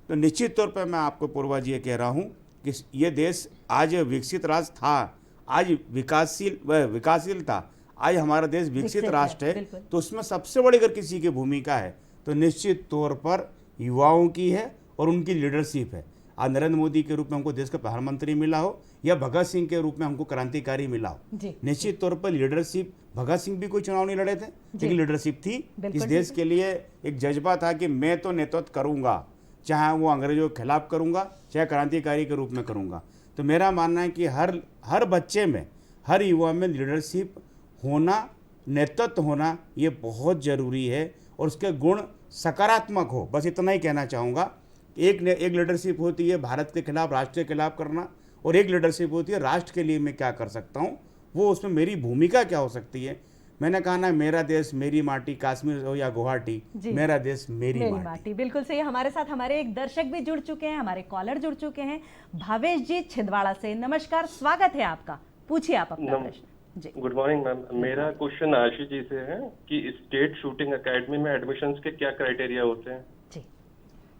तो निश्चित तौर पर मैं आपको पूर्वज ये कह रहा हूँ कि ये देश आज विकसित राष्ट्र था, आज विकासशील था, आज हमारा देश विकसित राष्ट्र है। तो उसमें सबसे बड़ी अगर किसी की भूमिका है तो निश्चित तौर पर युवाओं की है और उनकी लीडरशिप है। आज नरेंद्र मोदी के रूप में हमको देश का प्रधानमंत्री मिला हो या भगत सिंह के रूप में हमको क्रांतिकारी मिला हो, जी, निश्चित तौर पर लीडरशिप, भगत सिंह भी कोई चुनाव नहीं लड़े थे लेकिन लीडरशिप थी। बिल्कुल इस देश के लिए एक जज्बा था कि मैं तो नेतृत्व करूंगा, चाहे वो अंग्रेजों के खिलाफ करूंगा चाहे क्रांतिकारी के रूप में करूंगा। तो मेरा मानना है कि हर बच्चे में, हर युवा में लीडरशिप होना, नेतृत्व होना ये बहुत ज़रूरी है और उसके गुण सकारात्मक हो, बस इतना ही कहना चाहूँगा। एक लीडरशिप होती है भारत के खिलाफ, राष्ट्र के खिलाफ करना, और एक लीडरशिप होती है राष्ट्र के लिए मैं क्या कर सकता हूँ, वो उसमें मेरी भूमिका क्या हो सकती है। मैंने कहा ना, मेरा देश मेरी माटी, कश्मीर हो या गुवाहाटी, मेरा देश मेरी माटी। बिल्कुल सही। हमारे साथ हमारे एक दर्शक भी जुड़ चुके हैं, हमारे कॉलर जुड़ चुके हैं, भावेश जी छिंदवाड़ा से। नमस्कार, स्वागत है आपका, पूछिए आप अपना प्रश्न। जी, गुड मॉर्निंग मैम। मेरा क्वेश्चन आशीष जी से है कि स्टेट शूटिंग एकेडमी में एडमिशन्स के क्या क्राइटेरिया होते हैं? जी।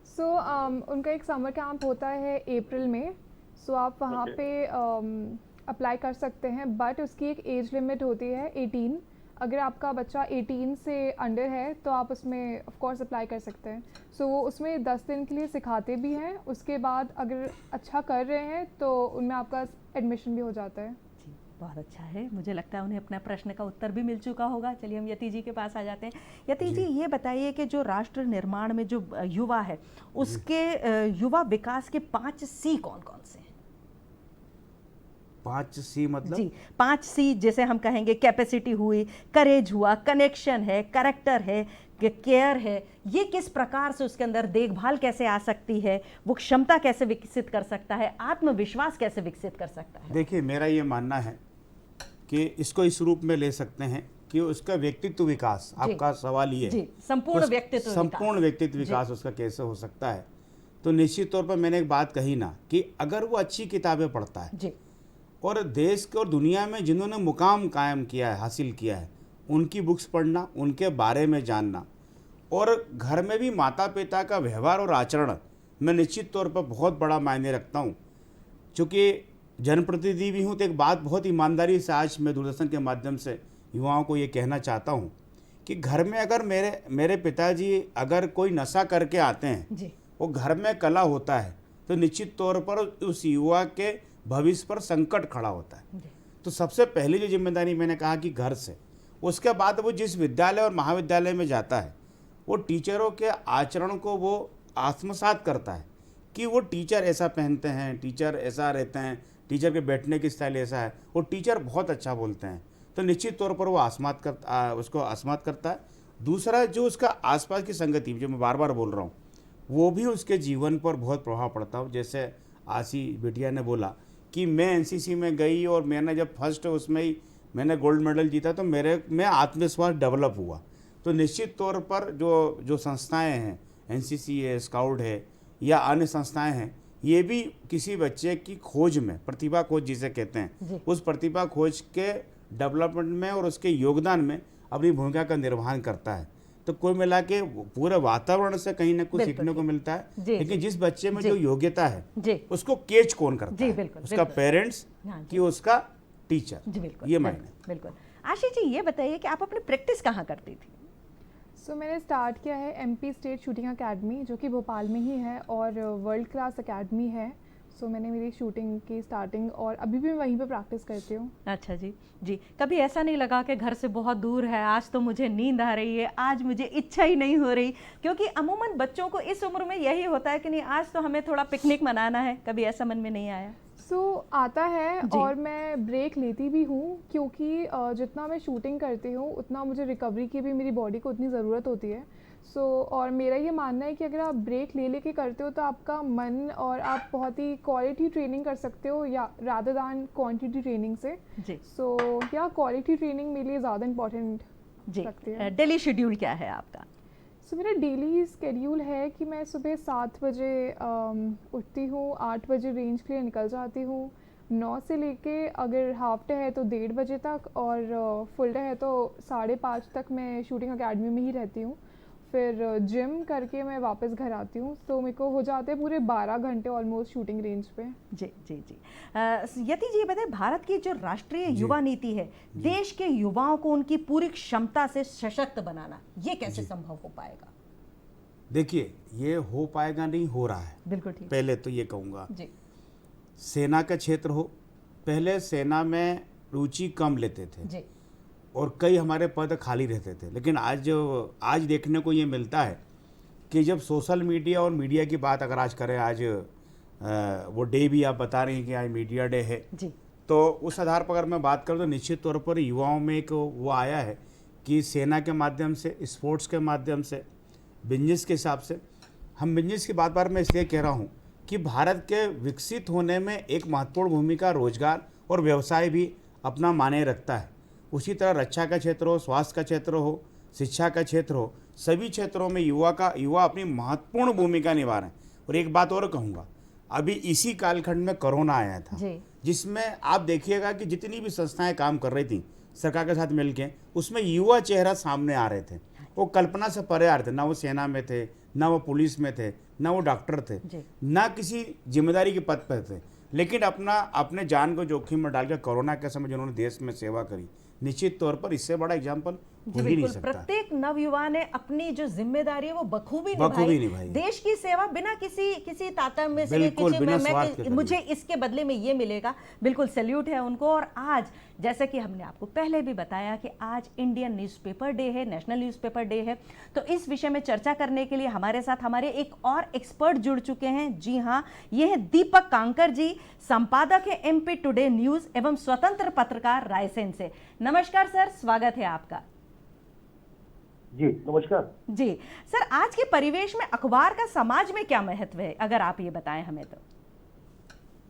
सो उनका एक समर कैंप होता है अप्रैल में, सो आप वहाँ पे अप्लाई कर सकते हैं, बट उसकी एक एज लिमिट होती है 18। अगर आपका बच्चा 18 से अंडर है तो आप उसमें ऑफ कोर्स अप्लाई कर सकते हैं। सो वो उसमें 10 दिन के लिए सिखाते भी हैं, उसके बाद अगर अच्छा कर रहे हैं तो उनमें आपका एडमिशन भी हो जाता है। जी, बहुत अच्छा है। मुझे लगता है उन्हें अपना प्रश्न का उत्तर भी मिल चुका होगा। चलिए हम यति जी के पास आ जाते हैं। यति जी, ये बताइए कि जो राष्ट्र निर्माण में जो युवा है उसके युवा विकास के 5 C कौन कौन से हैं? 5 C मतलब? जी, 5 C जैसे हम कहेंगे, कैपेसिटी हुई, करेज हुआ, कनेक्शन है, करेक्टर है, केयर है, ये किस प्रकार से उसके अंदर देखभाल कैसे आ सकती है, वो क्षमता कैसे विकसित कर सकता है, आत्मविश्वास कैसे विकसित कर सकता है? देखिए, मेरा ये मानना है कि इसको इस रूप में ले सकते हैं कि उसका व्यक्तित्व विकास, आपका सवाल ये जी, संपूर्ण व्यक्तित्व विकास उसका कैसे हो सकता है। तो निश्चित तौर पर मैंने एक बात कही ना कि अगर वो अच्छी किताबें पढ़ता है जी, और देश के और दुनिया में जिन्होंने मुकाम कायम किया है, हासिल किया है, उनकी बुक्स पढ़ना, उनके बारे में जानना, और घर में भी माता पिता का व्यवहार और आचरण मैं निश्चित तौर पर बहुत बड़ा मायने रखता हूँ। चूँकि जनप्रतिनिधि भी हूँ तो एक बात बहुत ईमानदारी से आज मैं दूरदर्शन के माध्यम से युवाओं को ये कहना चाहता हूँ कि घर में अगर मेरे पिताजी अगर कोई नशा करके आते हैं जी, वो घर में कला होता है तो निश्चित तौर पर उस युवा के भविष्य पर संकट खड़ा होता है। तो सबसे पहली जो जिम्मेदारी मैंने कहा कि घर से, उसके बाद वो जिस विद्यालय और महाविद्यालय में जाता है वो टीचरों के आचरण को वो आत्मसात करता है कि वो टीचर ऐसा पहनते हैं, टीचर ऐसा रहते हैं, टीचर के बैठने की स्टाइल ऐसा है, वो टीचर बहुत अच्छा बोलते हैं, तो निश्चित तौर पर वो उसको आत्मसात करता है। दूसरा, जो उसका आसपास की संगति, जो मैं बार बार बोल रहा हूँ, वो भी उसके जीवन पर बहुत प्रभाव पड़ता है। जैसे आशी बिटिया ने बोला कि मैं एनसीसी में गई और मैंने जब फर्स्ट उसमें ही मैंने गोल्ड मेडल जीता तो मेरे में आत्मविश्वास डेवलप हुआ। तो निश्चित तौर पर जो संस्थाएं हैं, एनसीसी है, स्काउट है या अन्य संस्थाएं हैं, ये भी किसी बच्चे की खोज में, प्रतिभा खोज जिसे कहते हैं, उस प्रतिभा खोज के डेवलपमेंट में और उसके योगदान में अपनी भूमिका का निर्वहन करता है। तो कुल मिला के पूरे वातावरण से कहीं ना कुछ सीखने को मिलता है, लेकिन जिस बच्चे में जो योग्यता है उसको कैच कौन करता है, उसका पेरेंट्स कि उसका टीचर। ये मायने। बिल्कुल। आशीष जी, ये बताइए कि आप अपनी प्रैक्टिस कहाँ करती थी? सो मैंने स्टार्ट किया है एमपी स्टेट शूटिंग एकेडमी, जो कि भोपाल में ही है और वर्ल्ड क्लास एकेडमी है। सो मैंने मेरी शूटिंग की स्टार्टिंग और अभी भी वहीं पे प्रैक्टिस करती हूँ। अच्छा जी। जी, कभी ऐसा नहीं लगा कि घर से बहुत दूर है, आज तो मुझे नींद आ रही है, आज मुझे इच्छा ही नहीं हो रही? क्योंकि अमूमन बच्चों को इस उम्र में यही होता है कि नहीं, आज तो हमें थोड़ा पिकनिक मनाना है। कभी ऐसा मन में नहीं आया? आता है और मैं ब्रेक लेती भी हूँ, क्योंकि जितना मैं शूटिंग करती हूँ उतना मुझे रिकवरी की भी मेरी बॉडी को उतनी ज़रूरत होती है। और मेरा ये मानना है कि अगर आप ब्रेक ले लेके करते हो तो आपका मन और आप बहुत ही क्वालिटी ट्रेनिंग कर सकते हो या रादर दैन क्वांटिटी ट्रेनिंग से। या क्वालिटी ट्रेनिंग मेरे लिए ज़्यादा इम्पोर्टेंट लगती है। डेली शेड्यूल क्या है आपका? मेरा डेली स्केड्यूल है कि मैं सुबह 7 बजे उठती हूँ, 8 बजे रेंज के लिए निकल जाती हूँ, 9 से लेके अगर हाफ डे है तो 1:30 बजे तक, और फुल डे है तो 5:30 तक मैं शूटिंग एकेडमी में ही रहती हूँ। फिर जिम करके मैं वापस घर आती हूँ, तो मेरे को हो जाते हैं पूरे 12 घंटे ऑलमोस्ट शूटिंग रेंज पे। जी जी जी। यति जी, बताएं, भारत की जो राष्ट्रीय युवा नीति है, देश के युवाओं को उनकी पूरी क्षमता से सशक्त बनाना, ये कैसे संभव हो पाएगा? देखिए, ये हो पाएगा नहीं, हो रहा है। बिल्कुल ठीक। पहले तो ये कहूँगा, जी सेना का क्षेत्र हो, पहले सेना में रुचि कम लेते थे जी और कई हमारे पद खाली रहते थे, लेकिन आज देखने को ये मिलता है कि जब सोशल मीडिया और मीडिया की बात अगर आज करें, आज वो डे भी आप बता रही हैं कि आज मीडिया डे है, जी तो उस आधार पर अगर मैं बात करूं तो निश्चित तौर पर युवाओं में एक वो आया है कि सेना के माध्यम से, स्पोर्ट्स के माध्यम से, बिजनेस के हिसाब से, हम बिजनेस की बार मैं इसलिए कह रहा हूं कि भारत के विकसित होने में एक महत्वपूर्ण भूमिका रोजगार और व्यवसाय भी अपना माने रखता है। उसी तरह रक्षा का क्षेत्र हो, स्वास्थ्य का क्षेत्र हो, शिक्षा का क्षेत्र हो, सभी क्षेत्रों में युवा अपनी महत्वपूर्ण भूमिका निभा रहे हैं। और एक बात और कहूँगा, अभी इसी कालखंड में कोरोना आया था, जी जिसमें आप देखिएगा कि जितनी भी संस्थाएं काम कर रही थी सरकार के साथ मिलके, उसमें युवा चेहरा सामने आ रहे थे। वो कल्पना से परे आ रहे थे, ना वो सेना में थे, ना वो पुलिस में थे, ना वो डॉक्टर थे, जी। ना किसी जिम्मेदारी के पद पर थे, लेकिन अपने जान को जोखिम में डालकर कोरोना के समय जिन्होंने देश में सेवा करी, निश्चित तौर पर इससे बड़ा एग्जाम्पल जी हो ही नहीं बिल्कुल। सकता। प्रत्येक नवयुवा ने अपनी जो जिम्मेदारी है वो बखूबी निभाई। देश की सेवा बिना किसी तारतम्य से, बिल्कुल, किसी बिना में स्वार्थ के मुझे इसके बदले में ये मिलेगा। बिल्कुल सैल्यूट है उनको। और आज जैसे कि हमने आपको पहले भी बताया कि आज इंडियन न्यूज़पेपर डे है, नेशनल न्यूज़पेपर डे है, तो इस विषय में चर्चा करने के लिए हमारे साथ हमारे एक और एक्सपर्ट जुड़ चुके हैं। जी हाँ, ये है दीपक कांकर जी, संपादक है एमपी टुडे न्यूज एवं स्वतंत्र पत्रकार रायसेन से। नमस्कार सर, स्वागत है आपका। जी नमस्कार। जी सर, आज के परिवेश में अखबार का समाज में क्या महत्व है, अगर आप ये बताएं हमें तो।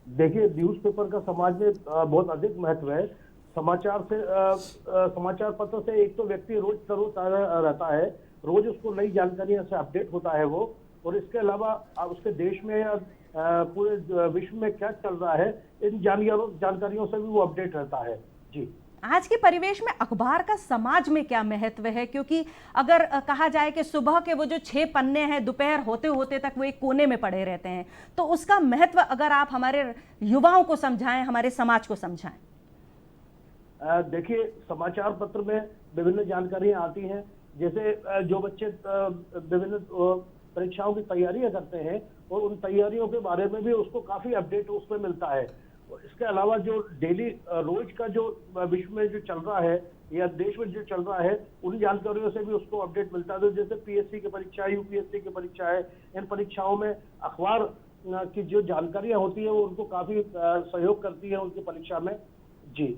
देखिए, न्यूज़पेपर का समाज में बहुत अधिक महत्व है। समाचार पत्र से एक तो व्यक्ति रोज तरोताजा रहता है, रोज उसको नई जानकारियों से अपडेट होता है वो, और इसके अलावा उसके देश में या पूरे विश्व में क्या चल रहा है, इन जानकारियों से भी वो अपडेट रहता है। जी, आज के परिवेश में अखबार का समाज में क्या महत्व है, क्योंकि अगर कहा जाए कि सुबह के वो जो 6 पन्ने हैं, दोपहर होते होते तक वो एक कोने में पड़े रहते हैं, तो उसका महत्व अगर आप हमारे युवाओं को समझाएं, हमारे समाज को समझाएं। देखिए, समाचार पत्र में विभिन्न जानकारियां आती हैं। जैसे जो बच्चे विभिन्न परीक्षाओं की तैयारियां करते हैं और उन तैयारियों के बारे में भी उसको काफी अपडेट उसमें मिलता है। इसके अलावा जो डेली रोज का जो विश्व में जो चल रहा है या देश में जो चल रहा है, उन जानकारियों से भी उसको अपडेट मिलता है। तो जैसे पीएससी की परीक्षा, यूपीएससी की परीक्षा है, इन परीक्षाओं में अखबार की जो जानकारियां होती है वो उनको काफी सहयोग करती है उनकी परीक्षा में। जी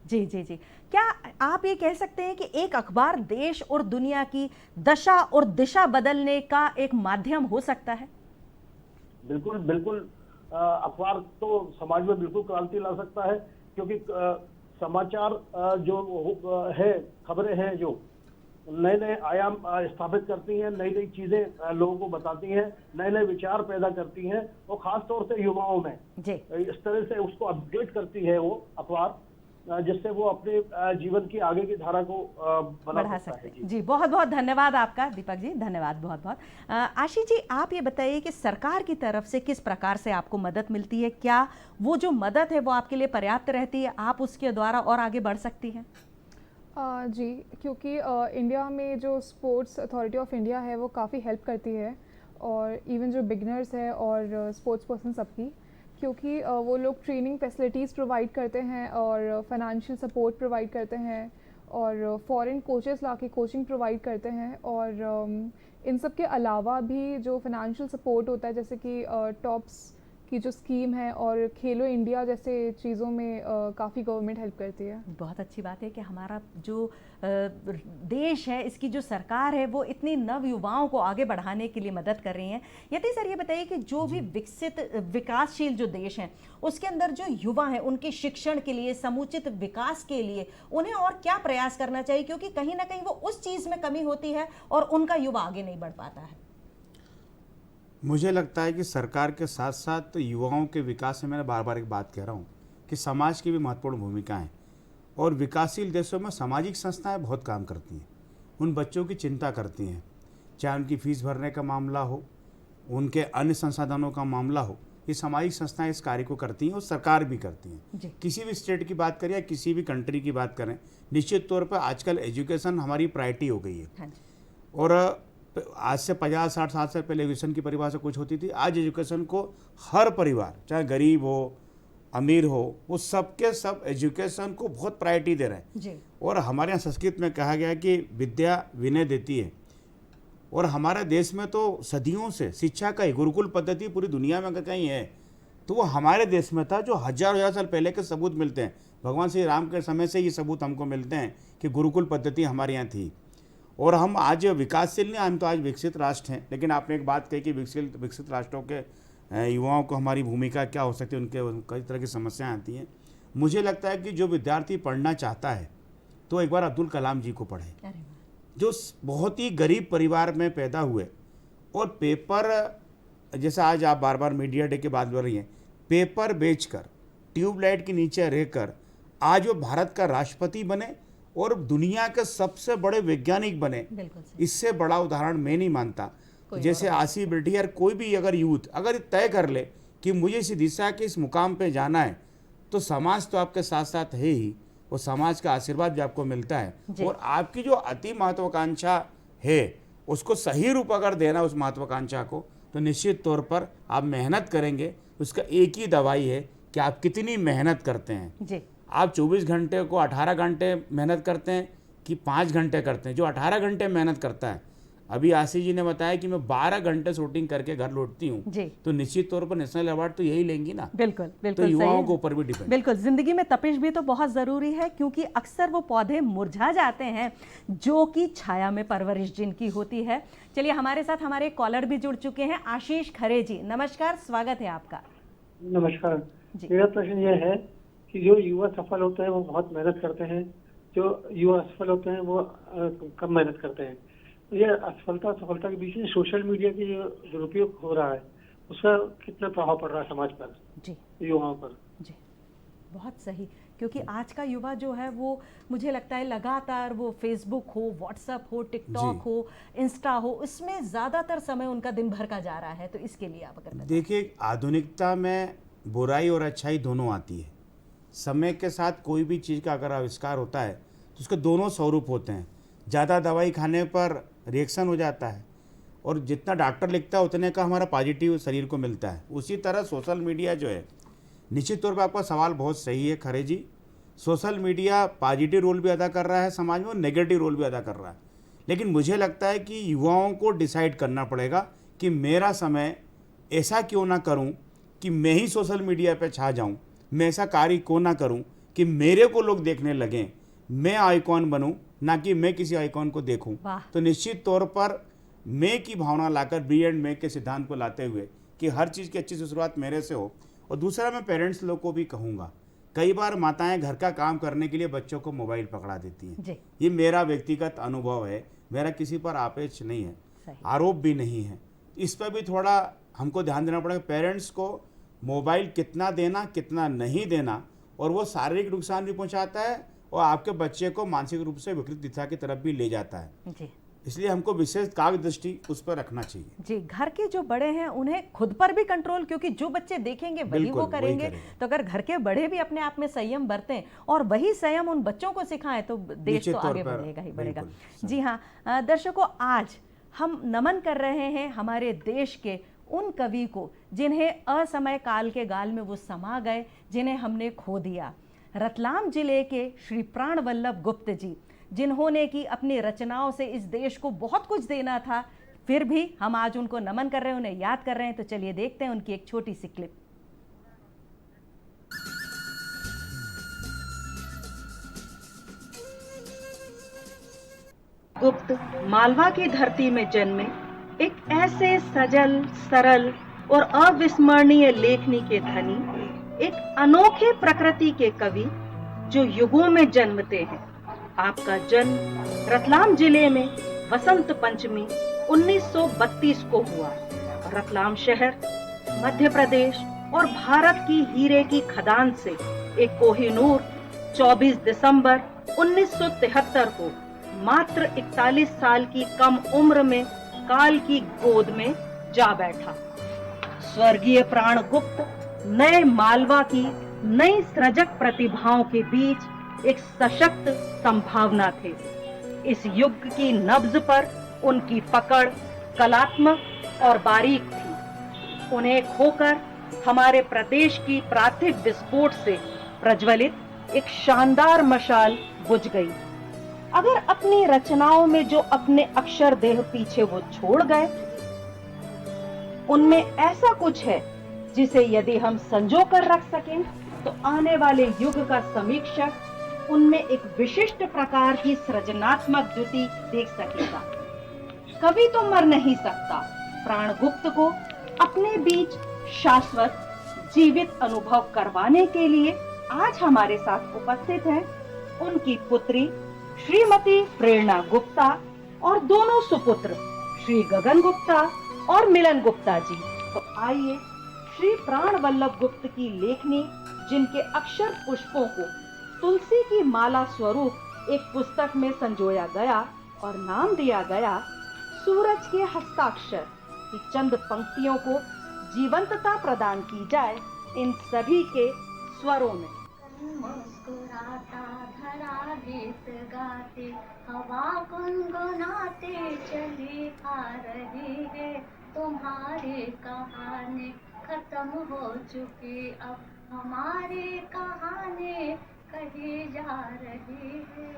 जी जी जी, क्या आप ये कह सकते हैं कि एक अखबार देश और दुनिया की दशा और दिशा बदलने का एक माध्यम हो सकता है? बिल्कुल बिल्कुल। अखबार तो समाज में बिल्कुल क्रांति ला सकता है, क्योंकि समाचार जो है, खबरें हैं जो नए नए आयाम स्थापित करती हैं, नई नई चीजें लोगों को बताती हैं, नए नए विचार पैदा करती हैं, और खास तौर से युवाओं में जी इस तरह से उसको अपडेट करती है वो अखबार, जिससे वो अपने जीवन की आगे की धारा को बढ़ा सकते हैं। जी, बहुत बहुत धन्यवाद आपका दीपक जी, धन्यवाद बहुत बहुत। आशीष जी, आप ये बताइए कि सरकार की तरफ से किस प्रकार से आपको मदद मिलती है? क्या वो जो मदद है वो आपके लिए पर्याप्त रहती है? आप उसके द्वारा और आगे बढ़ सकती हैं? जी, क्योंकि इंडिया में जो स्पोर्ट्स अथॉरिटी ऑफ इंडिया है वो काफ़ी हेल्प करती है, और इवन जो बिगनर्स है और स्पोर्ट्स पर्सन सबकी, क्योंकि वो लोग ट्रेनिंग फैसिलिटीज़ प्रोवाइड करते हैं और फाइनेंशियल सपोर्ट प्रोवाइड करते हैं, और फॉरेन कोचेस लाके कोचिंग प्रोवाइड करते हैं, और इन सब के अलावा भी जो फाइनेंशियल सपोर्ट होता है, जैसे कि टॉप्स की जो स्कीम है और खेलो इंडिया जैसे चीज़ों में काफ़ी गवर्नमेंट हेल्प करती है। बहुत अच्छी बात है कि हमारा जो देश है, इसकी जो सरकार है वो इतनी नव युवाओं को आगे बढ़ाने के लिए मदद कर रही हैं। यति सर, ये बताइए कि जो भी विकसित विकासशील जो देश हैं उसके अंदर जो युवा हैं उनके शिक्षण के लिए, समुचित विकास के लिए उन्हें और क्या प्रयास करना चाहिए, क्योंकि कहीं ना कहीं वो उस चीज़ में कमी होती है और उनका युवा आगे नहीं बढ़ पाता है। मुझे लगता है कि सरकार के साथ साथ युवाओं के विकास में, मैं बार बार एक बात कह रहा हूँ कि समाज की भी महत्वपूर्ण भूमिका है, और विकासशील देशों में सामाजिक संस्थाएं बहुत काम करती हैं, उन बच्चों की चिंता करती हैं, चाहे उनकी फीस भरने का मामला हो, उनके अन्य संसाधनों का मामला हो, ये सामाजिक संस्थाएं इस कार्य को करती हैं और सरकार भी करती हैं। किसी भी स्टेट की बात करें या किसी भी कंट्री की बात करें, निश्चित तौर पर आजकल एजुकेशन हमारी प्रायोरिटी हो गई है। और आज से 50-60 साल से पहले एजुकेशन की परिभाषा कुछ होती थी। आज एजुकेशन को हर परिवार, चाहे गरीब हो अमीर हो, वो सबके सब एजुकेशन को बहुत प्रायोरिटी दे रहे हैं जी। और हमारे यहाँ संस्कृत में कहा गया है कि विद्या विनय देती है। और हमारे देश में तो सदियों से शिक्षा का ही गुरुकुल पद्धति पूरी दुनिया में अगर कहीं है तो वो हमारे देश में था, जो हजार साल पहले के सबूत मिलते हैं। भगवान श्री राम के समय से ये सबूत हमको मिलते हैं कि गुरुकुल पद्धति हमारे यहाँ थी। और हम आज विकासशील नहीं, हम तो आज विकसित राष्ट्र हैं। लेकिन आपने एक बात कही कि विकसित राष्ट्रों के युवाओं को हमारी भूमिका क्या हो सकती है, उनके कई तरह की समस्याएं आती हैं। मुझे लगता है कि जो विद्यार्थी पढ़ना चाहता है तो एक बार अब्दुल कलाम जी को पढ़े, जो बहुत ही गरीब परिवार में पैदा हुए और पेपर, जैसे आज आप बार बार मीडिया डे के बाद बोल रही हैं, पेपर बेचकर ट्यूबलाइट के नीचे रहकर आज वो भारत का राष्ट्रपति बने और दुनिया के सबसे बड़े वैज्ञानिक बने। इससे बड़ा उदाहरण मैं नहीं मानता। जैसे आसिफ बिटियार, कोई भी अगर यूथ अगर तय कर ले कि मुझे इस दिशा के इस मुकाम पे जाना है, तो समाज तो आपके साथ साथ है ही, वो समाज का आशीर्वाद भी आपको मिलता है। और आपकी जो अति महत्वाकांक्षा है उसको सही रूप अगर देना उस महत्वाकांक्षा को, तो निश्चित तौर पर आप मेहनत करेंगे। उसका एक ही दवाई है कि आप कितनी मेहनत करते हैं जी। आप 24 घंटे को 18 घंटे मेहनत करते हैं कि 5 घंटे करते हैं। जो 18 घंटे मेहनत करता है, अभी आशीष जी ने बताया कि मैं 12 घंटे शूटिंग करके घर लौटती हूँ, तो निश्चित तौर पर नेशनल अवार्ड तो यही लेंगी ना। बिल्कुल बिल्कुल, तो युवाओं के ऊपर भी डिपेंड। बिल्कुल, जिंदगी में तपिश भी तो बहुत जरूरी है, क्योंकि अक्सर वो पौधे मुरझा जाते हैं जो कि छाया में परवरिश जिनकी होती है। चलिए, हमारे साथ हमारे कॉलर भी जुड़ चुके हैं, आशीष खरे जी। नमस्कार, स्वागत है आपका। नमस्कार। मेरा प्रश्न यह है कि जो युवा सफल होते हैं वो बहुत मेहनत करते हैं, जो युवा असफल होते हैं वो कम मेहनत करते हैं। ये असफलता सफलता के बीच में सोशल मीडिया की जो दुरुपयोग हो रहा है उसका कितना प्रभाव पड़ रहा है समाज पर जी, युवाओं पर? जी, बहुत सही। क्योंकि आज का युवा जो है वो, मुझे लगता है लगातार वो फेसबुक हो, व्हाट्सएप हो, टिकटॉक हो, इंस्टा हो, इसमें ज़्यादातर समय उनका दिन भर का जा रहा है। तो इसके लिए आप अगर देखिए, आधुनिकता में बुराई और अच्छाई दोनों आती है। समय के साथ कोई भी चीज़ का अगर आविष्कार होता है तो उसके दोनों स्वरूप होते हैं। ज़्यादा दवाई खाने पर रिएक्शन हो जाता है और जितना डॉक्टर लिखता है उतने का हमारा पॉजिटिव शरीर को मिलता है। उसी तरह सोशल मीडिया जो है, निश्चित तौर पर आपका सवाल बहुत सही है खरे जी। सोशल मीडिया पॉजिटिव रोल भी अदा कर रहा है समाज में और नेगेटिव रोल भी अदा कर रहा है। लेकिन मुझे लगता है कि युवाओं को डिसाइड करना पड़ेगा कि मेरा समय ऐसा क्यों ना करूं कि मैं ही सोशल मीडिया पे छा जाऊं, मैं ऐसा कार्य क्यों ना करूं कि मेरे को लोग देखने लगें, मैं आइकॉन बनूं, ना कि मैं किसी आइकॉन को देखूं। तो निश्चित तौर पर मैं की भावना लाकर बी एंड मैं के सिद्धांत को लाते हुए कि हर चीज़ की अच्छी से शुरुआत मेरे से हो। और दूसरा, मैं पेरेंट्स लोग को भी कहूँगा, कई बार माताएं घर का काम करने के लिए बच्चों को मोबाइल पकड़ा देती हैं। ये मेरा व्यक्तिगत अनुभव है, मेरा किसी पर आपेक्ष नहीं है, आरोप भी नहीं है। इस पर भी थोड़ा हमको ध्यान देना पड़ेगा। पेरेंट्स को मोबाइल कितना देना, कितना नहीं देना, और वो शारीरिक नुकसान भी पहुंचाता है और आपके बच्चे को मानसिक रूप से विकृत दिशा की तरफ भी ले जाता है जी। इसलिए हमको विशेष काव्य दृष्टि उस पर रखना चाहिए जी। घर के जो बड़े हैं उन्हें खुद पर भी कंट्रोल, क्योंकि जो बच्चे देखेंगे वही वो करेंगे। तो अगर घर के बड़े भी अपने आप में संयम बरतें और वही संयम उन बच्चों को सिखाएं तो देश तो आगे बढ़ेगा ही बढ़ेगा। जी हाँ दर्शकों, आज हम नमन कर रहे हैं हमारे देश के उन कवि को जिन्हें असमय काल के गाल में वो समा गए, जिन्हें हमने खो दिया। रतलाम जिले के श्री प्राण वल्लभ गुप्त जी, जिन्होंने की अपनी रचनाओं से इस देश को बहुत कुछ देना था, फिर भी हम आज उनको नमन कर रहे हैं, उन्हें याद कर रहे हैं। तो चलिए देखते हैं उनकी एक छोटी सी क्लिप। गुप्त मालवा की धरती में जन्मे एक ऐसे सजल, सरल और अविस्मरणीय लेखनी के धनी, एक अनोखे प्रकृति के कवि जो युगों में जन्मते हैं। आपका जन्म रतलाम जिले में वसंत पंचमी 1932 को हुआ। रतलाम शहर मध्य प्रदेश और भारत की हीरे की खदान से एक कोहिनूर 24 दिसंबर 1973 को मात्र 41 साल की कम उम्र में काल की गोद में जा बैठा। स्वर्गीय प्राण गुप्त नए मालवा की नई सृजक प्रतिभाओं के बीच एक सशक्त संभावना थे। इस युग की नब्ज पर उनकी पकड़ कलात्मक और बारीक थी। उन्हें खोकर हमारे प्रदेश की प्रांतिक विस्फोट से प्रज्वलित एक शानदार मशाल बुझ गई। अगर अपनी रचनाओं में जो अपने अक्षर देह पीछे वो छोड़ गए, उनमें ऐसा कुछ है जिसे यदि हम संजो कर रख सकें तो आने वाले युग का समीक्षक उनमें एक विशिष्ट प्रकार की सृजनात्मक द्युति देख सकेगा। कवि तो मर नहीं सकता, प्राणगुप्त को अपने बीच शाश्वत जीवित अनुभव करवाने के लिए आज हमारे साथ उपस्थित हैं उनकी पुत्री श्रीमती प्रेरणा गुप्ता और दोनों सुपुत्र श्री गगन गुप्ता और मिलन गुप्ता जी। तो आइए श्री प्राण वल्लभ गुप्त की लेखनी, जिनके अक्षर पुष्पों को तुलसी की माला स्वरूप एक पुस्तक में संजोया गया और नाम दिया गया सूरज के हस्ताक्षर की चंद पंक्तियों को जीवंतता प्रदान की जाए इन सभी के स्वरों में। मुस्कुराता धरा गीत गाते, हवा गुनगुनाते चली आ रही है। तुम्हारी कहानी खत्म हो चुकी, अब हमारी कहानी कही जा रही है।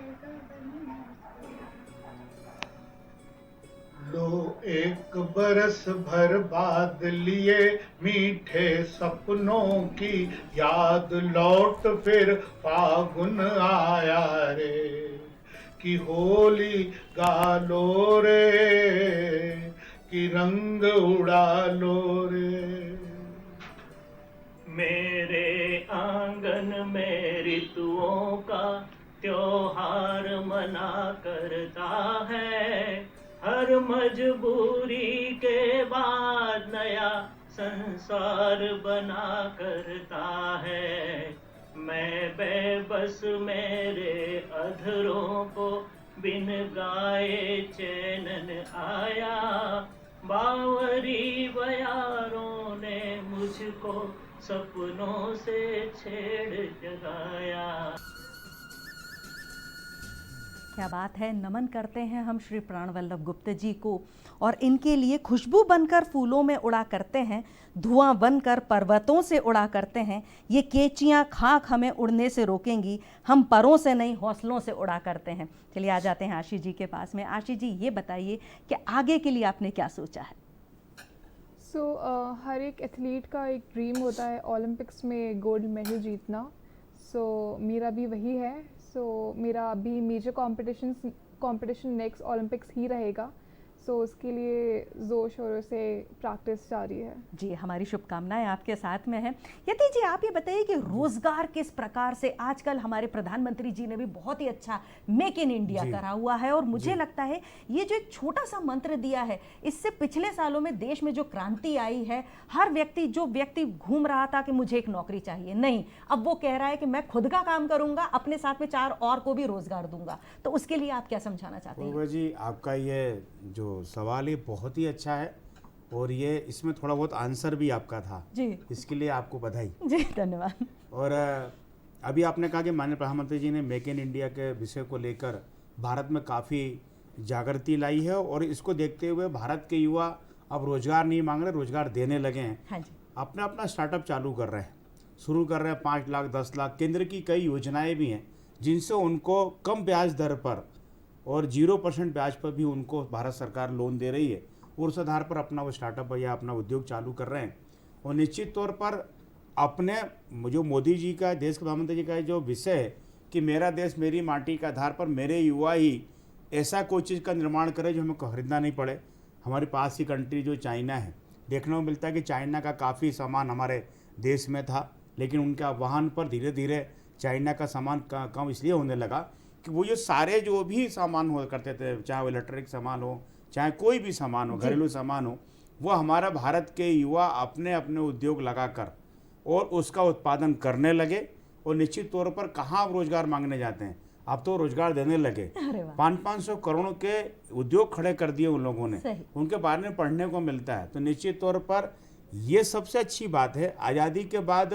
लो एक बरस भर बाद लिए मीठे सपनों की याद लौट, फिर फागुन आया रे कि होली गालो रे कि रंग उड़ा लो रे। मेरे आंगन में ऋतुओं का त्योहार मना करता है, हर मजबूरी के बाद नया संसार बना करता है। मैं बेबस मेरे अधरों को बिन गाए चैनन आया, बावरी बयारों ने मुझको सपनों से छेड़ जगाया। क्या बात है। नमन करते हैं हम श्री प्राण वल्लभ गुप्त जी को, और इनके लिए खुशबू बनकर फूलों में उड़ा करते हैं, धुआं बनकर पर्वतों से उड़ा करते हैं। ये केचियाँ खाक हमें उड़ने से रोकेंगी, हम परों से नहीं हौसलों से उड़ा करते हैं। चलिए आ जाते हैं आशीष जी के पास में। आशीष जी, ये बताइए कि आगे के लिए आपने क्या सोचा है? हर एक एथलीट का एक ड्रीम होता है ओलंपिक्स में गोल्ड मेडल जीतना। मेरा भी वही है। मेरा अभी मेजर कंपटीशन नेक्स्ट ओलंपिक्स ही रहेगा। उसके लिए ज़ोर शोरों से प्रैक्टिस जारी है। जी, हमारी शुभकामनाएं आपके साथ में हैं। यति जी, आप ये बताइए कि रोजगार किस प्रकार से आजकल हमारे प्रधानमंत्री जी ने भी बहुत ही अच्छा मेक इन इंडिया करा हुआ है, और मुझे लगता है ये जो एक छोटा सा मंत्र दिया है, इससे पिछले सालों में देश में जो क्रांति आई है, हर व्यक्ति घूम रहा था कि मुझे एक नौकरी चाहिए, नहीं, अब वो कह रहा है कि मैं खुद का काम करूंगा, अपने साथ में 4 और को भी रोजगार दूंगा। तो उसके लिए आप क्या समझाना चाहते हैं? जी, आपका ये जो सवाल है बहुत ही अच्छा है, और ये इसमें थोड़ा बहुत आंसर भी आपका था जी, इसके लिए आपको बधाई जी, धन्यवाद। और अभी आपने कहा कि माननीय प्रधानमंत्री जी ने मेक इन इंडिया के विषय को लेकर भारत में काफ़ी जागृति लाई है, और इसको देखते हुए भारत के युवा अब रोजगार नहीं मांग रहे, रोजगार देने लगे हैं। हाँ जी, अपना स्टार्टअप चालू कर रहे हैं, शुरू कर रहे हैं। 5 लाख 10 लाख केंद्र की कई योजनाएं भी हैं जिनसे उनको कम ब्याज दर पर और 0% ब्याज पर भी उनको भारत सरकार लोन दे रही है, और उस आधार पर अपना वो स्टार्टअप या अपना उद्योग चालू कर रहे हैं। और निश्चित तौर पर अपने जो मोदी जी का, देश के प्रधानमंत्री जी का जो विषय है कि मेरा देश मेरी माटी के आधार पर मेरे युवा ही ऐसा कोई चीज़ का निर्माण करे जो हमें खरीदना नहीं पड़े। हमारे पास ही कंट्री जो चाइना है, देखने को मिलता है कि चाइना का काफ़ी सामान हमारे देश में था, लेकिन उनका वाहन पर धीरे धीरे चाइना का सामान कम इसलिए होने लगा कि वो ये सारे जो भी सामान हुआ करते थे, चाहे वो इलेक्ट्रिक सामान हो, चाहे कोई भी सामान हो, घरेलू सामान हो, वो हमारा भारत के युवा अपने अपने उद्योग लगाकर और उसका उत्पादन करने लगे। और निश्चित तौर पर कहाँ रोजगार मांगने जाते हैं, अब तो रोजगार देने लगे। 500-500 करोड़ के उद्योग खड़े कर दिए उन लोगों ने, उनके बारे में पढ़ने को मिलता है। तो निश्चित तौर पर ये सबसे अच्छी बात है। आज़ादी के बाद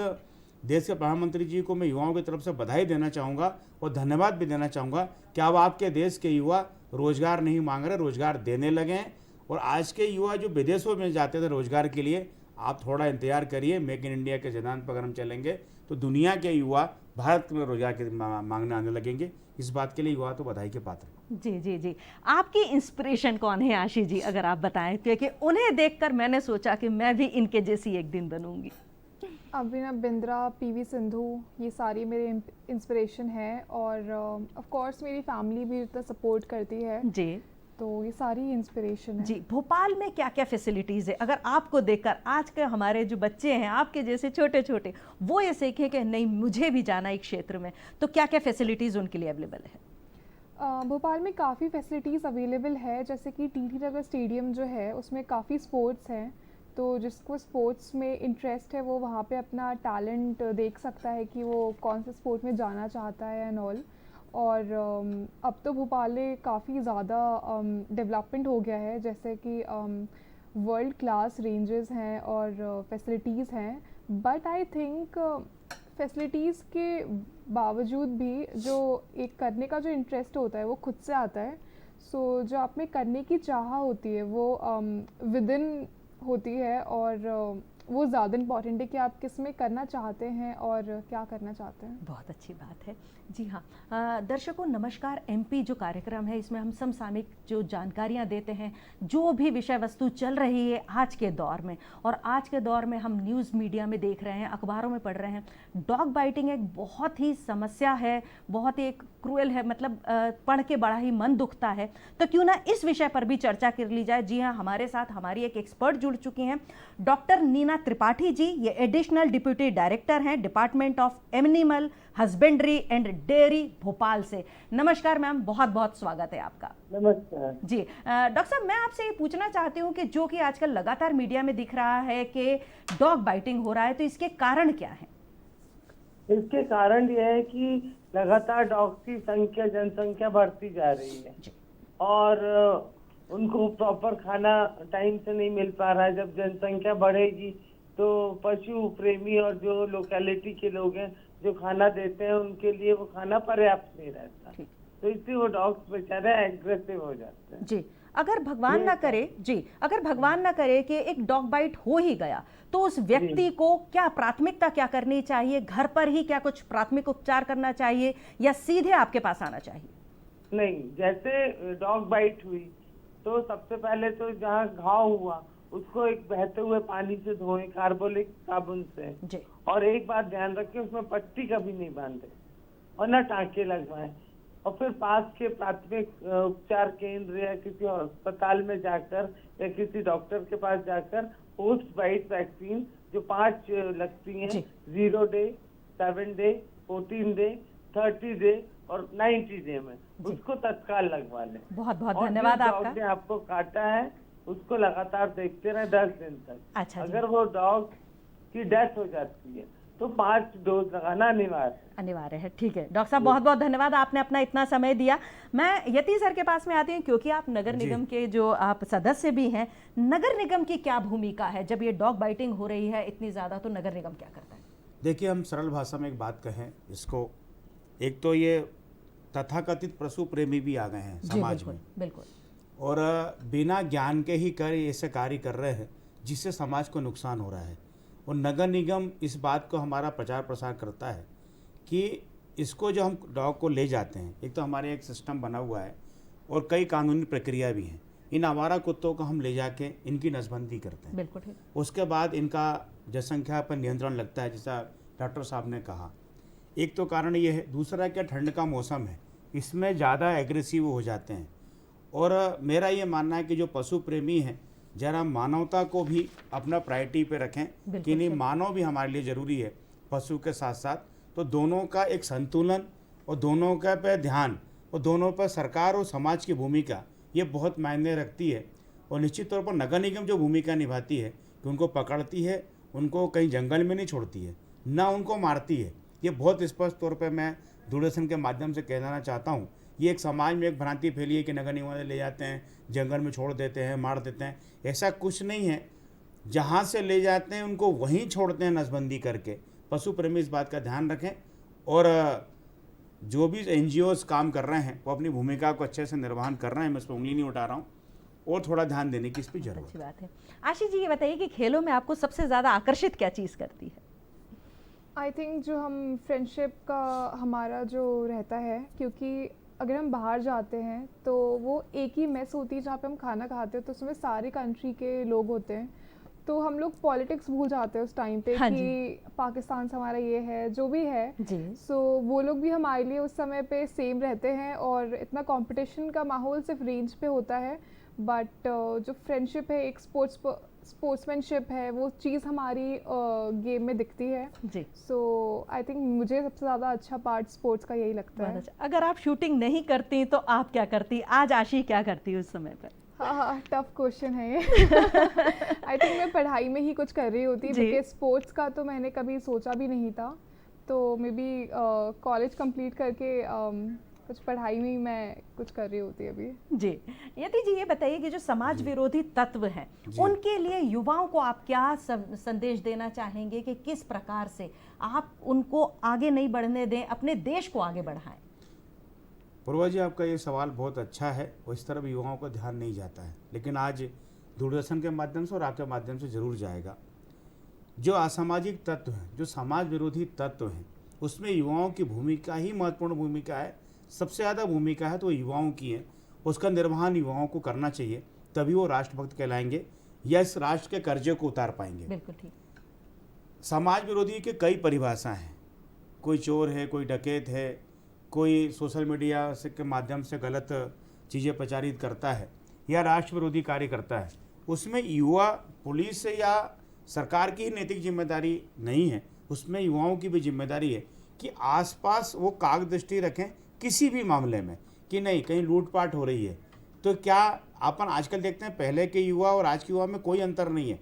देश के प्रधानमंत्री जी को मैं युवाओं की तरफ से बधाई देना चाहूँगा और धन्यवाद भी देना चाहूँगा कि अब आपके देश के युवा रोज़गार नहीं मांग रहे, रोज़गार देने लगे हैं। और आज के युवा जो विदेशों में जाते थे रोज़गार के लिए, आप थोड़ा इंतजार करिए, मेक इन इंडिया के सिद्धांत पर अगर हम चलेंगे तो दुनिया के युवा भारत में रोज़गार के मांगने आने लगेंगे। इस बात के लिए युवा तो बधाई के पात्र हैं। जी जी जी, आपकी इंस्पिरेशन कौन है आशीष जी, अगर आप बताएं, क्योंकि उन्हें देखकर मैंने सोचा कि मैं भी इनके जैसी एक दिन बनूंगी। अभिनव बिंद्रा, पीवी सिंधु, ये सारी मेरे इंस्पिरेशन है। और ऑफ कोर्स मेरी फैमिली भी इतना सपोर्ट करती है, जी, तो ये सारी इंस्पिरेशन है। जी, भोपाल में क्या क्या फैसिलिटीज़ है, अगर आपको देखकर आज के हमारे जो बच्चे हैं आपके जैसे छोटे छोटे, वो ये सीखें कि नहीं मुझे भी जाना एक क्षेत्र में, तो क्या क्या फैसिलिटीज़ उनके लिए अवेलेबल है? भोपाल में काफ़ी फैसिलिटीज़ अवेलेबल है, जैसे कि टीटी नगर स्टेडियम जो है उसमें काफ़ी स्पोर्ट्स हैं, तो जिसको स्पोर्ट्स में इंटरेस्ट है वो वहाँ पे अपना टैलेंट देख सकता है कि वो कौन से स्पोर्ट में जाना चाहता है एंड ऑल। और अब तो भोपाल में काफ़ी ज़्यादा डेवलपमेंट हो गया है, जैसे कि वर्ल्ड क्लास रेंजेस हैं और फैसिलिटीज़ हैं। बट आई थिंक फैसिलिटीज़ के बावजूद भी जो एक करने का जो इंटरेस्ट होता है वो खुद से आता है। सो जो आप में करने की चाह होती है वो विद इन होती है, और वो ज़्यादा इम्पॉर्टेंट है कि आप किस में करना चाहते हैं और क्या करना चाहते हैं। बहुत अच्छी बात है। जी हाँ, दर्शकों नमस्कार। एमपी जो कार्यक्रम है इसमें हम समसामयिक जो जानकारियाँ देते हैं, जो भी विषय वस्तु चल रही है आज के दौर में, और आज के दौर में हम न्यूज़ मीडिया में देख रहे हैं, अखबारों में पढ़ रहे हैं, डॉग बाइटिंग एक बहुत ही समस्या है, बहुत ही एक क्रूएल है, मतलब पढ़ के बड़ा ही मन दुखता है। तो क्यों ना इस विषय पर भी चर्चा कर ली जाए। जी हाँ, हमारे साथ हमारी एक एक्सपर्ट जुड़ चुकी हैं, डॉक्टर नीना त्रिपाठी जी। ये एडिशनल डिप्यूटी डायरेक्टर हैं department of animal husbandry and dairy Bhopal से। नमस्कार मैम, बहुत बहुत स्वागत है आपका। नमस्कार जी। डॉक्टर साहब, मैं आपसे ये पूछना चाहती हूँ कि जो कि आजकल लगातार मीडिया में दिख रहा है कि डॉग बाइटिंग हो रहा है, तो इसके कारण क्या है? इसके कारण यह है कि लगातार डॉग्स की संख्या, जनसंख्या बढ़ती जा रही है और उनको प्रॉपर खाना टाइम से नहीं मिल पा रहा है। जब जनसंख्या बढ़ेगी तो पशु प्रेमी और जो लोकेलिटी के लोग हैं जो खाना देते हैं उनके लिए वो खाना पर्याप्त नहीं रहता, तो इसलिए वो डॉग्स बेचारे एग्रेसिव हो जाते हैं। जी, अगर भगवान ना करे, जी अगर भगवान ना करे कि एक डॉग बाइट हो ही गया, तो उस व्यक्ति को क्या प्राथमिकता क्या करनी चाहिए? घर पर ही क्या कुछ प्राथमिक उपचार करना चाहिए या सीधे आपके पास आना चाहिए? नहीं, जैसे डॉग बाइट हुई तो सबसे पहले तो जहाँ घाव हुआ उसको एक बहते हुए पानी से धोएं, कार्बोलिक साबुन से जी। और एक बात ध्यान रखें, उसमें पट्टी कभी नहीं बांधे और ना टांके लगवाएं। और फिर पास के प्राथमिक उपचार केंद्र या किसी अस्पताल में जाकर या किसी डॉक्टर के पास जाकर पोस्ट बाइट वैक्सीन जो 5 लगती हैं, 0 डे, 7 डे, 14 डे, 30 डे और 90 डे में, उसको तत्काल लगवा लें। बहुत बहुत धन्यवाद आपका। डॉग ने आपको काटा है उसको लगातार देखते रहे 10 दिन तक। अच्छा, अगर वो डॉग की डेथ हो जाती है तो 5 डोज लगाना अनिवार्य है। ठीक है डॉक्टर साहब, बहुत बहुत धन्यवाद, आपने अपना इतना समय दिया। मैं यति सर के पास में आती हूँ, क्योंकि आप नगर निगम के जो आप सदस्य भी हैं, नगर निगम की क्या भूमिका है जब ये डॉग बाइटिंग हो रही है इतनी ज़्यादा, तो नगर निगम क्या करता है? देखिए, हम सरल भाषा में एक बात कहें इसको, एक तो ये तथाकथित पशु प्रेमी भी आ गए हैं समाज में, बिल्कुल, और बिना ज्ञान के ही ऐसे कार्य कर रहे हैं जिससे समाज को नुकसान हो रहा है। और नगर निगम इस बात को हमारा प्रचार प्रसार करता है कि इसको जो हम डॉग को ले जाते हैं, एक तो हमारे एक सिस्टम बना हुआ है और कई कानूनी प्रक्रिया भी हैं। इन आवारा कुत्तों को हम ले जाके इनकी नसबंदी करते हैं, बिल्कुल। उसके बाद इनका जनसंख्या पर नियंत्रण लगता है, जैसा डॉक्टर साहब ने कहा। एक तो कारण ये है, दूसरा क्या ठंड का मौसम है, इसमें ज़्यादा एग्रेसिव हो जाते हैं। और मेरा ये मानना है कि जो पशु प्रेमी हैं जरा मानवता को भी अपना प्रायोरिटी पे रखें कि नहीं, मानव भी हमारे लिए ज़रूरी है पशु के साथ साथ। तो दोनों का एक संतुलन और दोनों का पे ध्यान और दोनों पर सरकार और समाज की भूमिका ये बहुत मायने रखती है। और निश्चित तौर पर नगर निगम जो भूमिका निभाती है कि उनको पकड़ती है, उनको कहीं जंगल में नहीं छोड़ती है, ना उनको मारती है, ये बहुत स्पष्ट तौर पर मैं दूरदर्शन के माध्यम से कहना चाहता हूँ। ये एक समाज में एक भ्रांति फैली है कि नगर निगम वाले ले जाते हैं, जंगल में छोड़ देते हैं, मार देते हैं। ऐसा कुछ नहीं है, जहाँ से ले जाते हैं उनको वहीं छोड़ते हैं नसबंदी करके। पशु प्रेमी इस बात का ध्यान रखें और जो भी NGOs काम कर रहे हैं वो अपनी भूमिका को अच्छे से निर्वहन कर रहे हैं, मैं इस पर उंगली नहीं उठा रहा हूँ, और थोड़ा ध्यान देने की इस पर जरूरत अच्छी बात है। आशीष जी, ये बताइए कि खेलों में आपको सबसे ज़्यादा आकर्षित क्या चीज़ करती है? आई थिंक जो हम फ्रेंडशिप का हमारा जो रहता है, क्योंकि अगर हम बाहर जाते हैं तो वो एक ही मेस होती है जहाँ पे हम खाना खाते हैं, तो उसमें सारे कंट्री के लोग होते हैं, तो हम लोग पॉलिटिक्स भूल जाते हैं उस टाइम पे हाँ कि पाकिस्तान से हमारा ये है जो भी है। जी। सो वो लोग भी हमारे लिए उस समय पे सेम रहते हैं, और इतना कंपटीशन का माहौल सिर्फ रेंज पे होता है, बट जो फ्रेंडशिप है, एक स्पोर्ट्समैनशिप है, वो चीज़ हमारी गेम में दिखती है। जी। सो आई थिंक मुझे सबसे ज़्यादा अच्छा पार्ट स्पोर्ट्स का यही लगता बहुत है। अच्छा। अगर आप शूटिंग नहीं करती तो आप क्या करती? आज आशी क्या करती उस समय पर? हाँ, टफ क्वेश्चन है ये। आई थिंक मैं पढ़ाई में ही कुछ कर रही होती, जी। बिकॉज स्पोर्ट्स का तो मैंने कभी सोचा भी नहीं था, तो मे बी कॉलेज कंप्लीट करके कुछ पढ़ाई में ही मैं कुछ कर रही होती अभी। जी। यति जी, ये बताइए कि जो समाज विरोधी तत्व हैं उनके लिए युवाओं को आप क्या संदेश देना चाहेंगे कि किस प्रकार से आप उनको आगे नहीं बढ़ने दें, अपने देश को आगे बढ़ाएं? पूर्वा जी, आपका ये सवाल बहुत अच्छा है और इस तरफ युवाओं का ध्यान नहीं जाता है, लेकिन आज दूरदर्शन के माध्यम से और आपके माध्यम से जरूर जाएगा। जो असामाजिक तत्व हैं, जो समाज विरोधी तत्व हैं, उसमें युवाओं की भूमिका ही महत्वपूर्ण भूमिका है, सबसे ज़्यादा भूमिका है तो युवाओं की है। उसका निर्वहन युवाओं को करना चाहिए, तभी वो राष्ट्रभक्त कहलाएंगे या इस राष्ट्र के कर्जे को उतार पाएंगे। बिल्कुल ठीक। समाज विरोधी के कई परिभाषा हैं, कोई चोर है, कोई डकैत है, कोई सोशल मीडिया से के माध्यम से गलत चीज़ें प्रचारित करता है या राष्ट्र विरोधी कार्य करता है। उसमें युवा, पुलिस या सरकार की ही नैतिक जिम्मेदारी नहीं है, उसमें युवाओं की भी जिम्मेदारी है कि आसपास वो काग दृष्टि रखें किसी भी मामले में कि नहीं कहीं लूटपाट हो रही है। तो क्या अपन आजकल देखते हैं, पहले के युवा और आज के युवा में कोई अंतर नहीं है,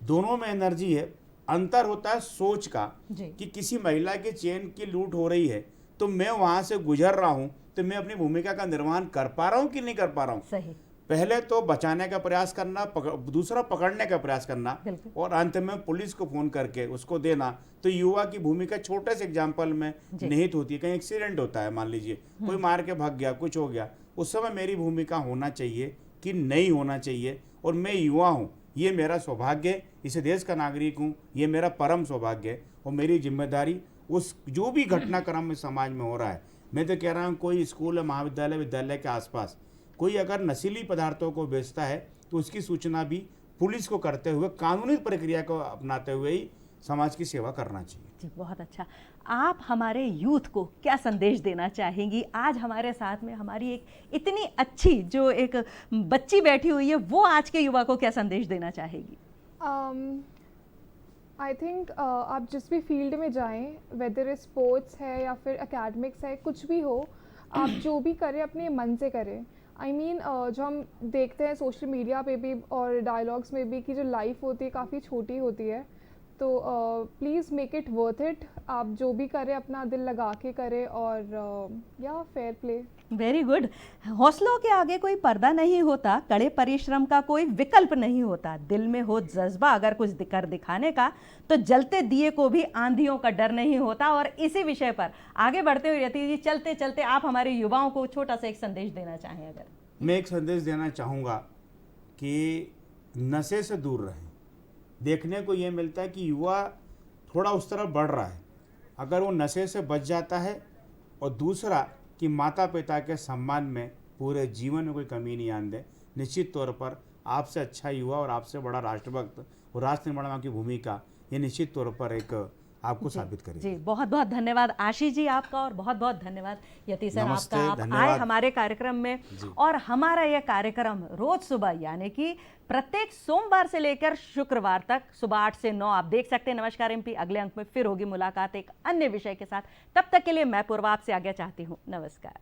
दोनों में एनर्जी है। अंतर होता है सोच का कि किसी महिला के चेन की लूट हो रही है तो मैं वहाँ से गुजर रहा हूँ, तो मैं अपनी भूमिका का निर्वहन कर पा रहा हूँ कि नहीं कर पा रहा हूँ। सही। पहले तो बचाने का प्रयास करना, दूसरा पकड़ने का प्रयास करना, और अंत में पुलिस को फोन करके उसको देना। तो युवा की भूमिका छोटे से एग्जाम्पल में निहित होती है। कहीं एक्सीडेंट होता है, मान लीजिए कोई मार के भाग गया, कुछ हो गया, उस समय मेरी भूमिका होना चाहिए कि नहीं होना चाहिए, और मैं युवा हूँ, ये मेरा सौभाग्य है, इस देश का नागरिक हूँ, ये मेरा परम सौभाग्य है, और मेरी जिम्मेदारी उस जो भी घटनाक्रम समाज में हो रहा है। मैं तो कह रहा हूँ कोई स्कूल या महाविद्यालय, विद्यालय के आसपास कोई अगर नशीली पदार्थों को बेचता है तो उसकी सूचना भी पुलिस को करते हुए, कानूनी प्रक्रिया को अपनाते हुए ही समाज की सेवा करना चाहिए। जी, बहुत अच्छा। आप हमारे यूथ को क्या संदेश देना चाहेंगी? आज हमारे साथ में हमारी एक इतनी अच्छी जो एक बच्ची बैठी हुई है, वो आज के युवा को क्या संदेश देना चाहेगी? आई थिंक आप जिस भी फील्ड में जाएं, वेदर स्पोर्ट्स है या फिर एकेडमिक्स है, कुछ भी हो, आप जो भी करें अपने मन से करें। आई मीन जो हम देखते हैं सोशल मीडिया पे भी और डायलॉग्स में भी कि जो लाइफ होती है काफ़ी छोटी होती है, तो please make it worth it. आप जो भी करें अपना दिल लगा के करें, और या फेयर प्ले। Very good. हौसलों के आगे कोई पर्दा नहीं होता, कड़े परिश्रम का कोई विकल्प नहीं होता, दिल में हो जज्बा अगर कुछ कर दिखाने का, तो जलते दिए को भी आंधियों का डर नहीं होता। और इसी विषय पर आगे बढ़ते हुए यति जी, चलते चलते आप हमारे युवाओं को छोटा सा एक संदेश देना चाहें अगर? मैं एक संदेश देना चाहूँगा कि नशे से दूर रहें। देखने को ये मिलता है कि युवा थोड़ा उस तरफ बढ़ रहा है, अगर वो नशे से बच जाता है, और दूसरा कि माता पिता के सम्मान में पूरे जीवन में कोई कमी नहीं आने दे, निश्चित तौर पर आपसे अच्छा युवा और आपसे बड़ा राष्ट्रभक्त और राष्ट्र निर्माण की भूमिका ये निश्चित तौर पर एक आपको साबित करेगी। जी, बहुत बहुत धन्यवाद आशीष जी आपका, और बहुत बहुत धन्यवाद यति सर आपका, आप आए हमारे कार्यक्रम में। और हमारा यह कार्यक्रम रोज सुबह यानी कि प्रत्येक सोमवार से लेकर शुक्रवार तक सुबह 8 से 9 आप देख सकते हैं। नमस्कार एमपी, अगले अंक में फिर होगी मुलाकात एक अन्य विषय के साथ। तब तक के लिए मैं पूर्वा आपसे आज्ञा चाहती हूँ। नमस्कार।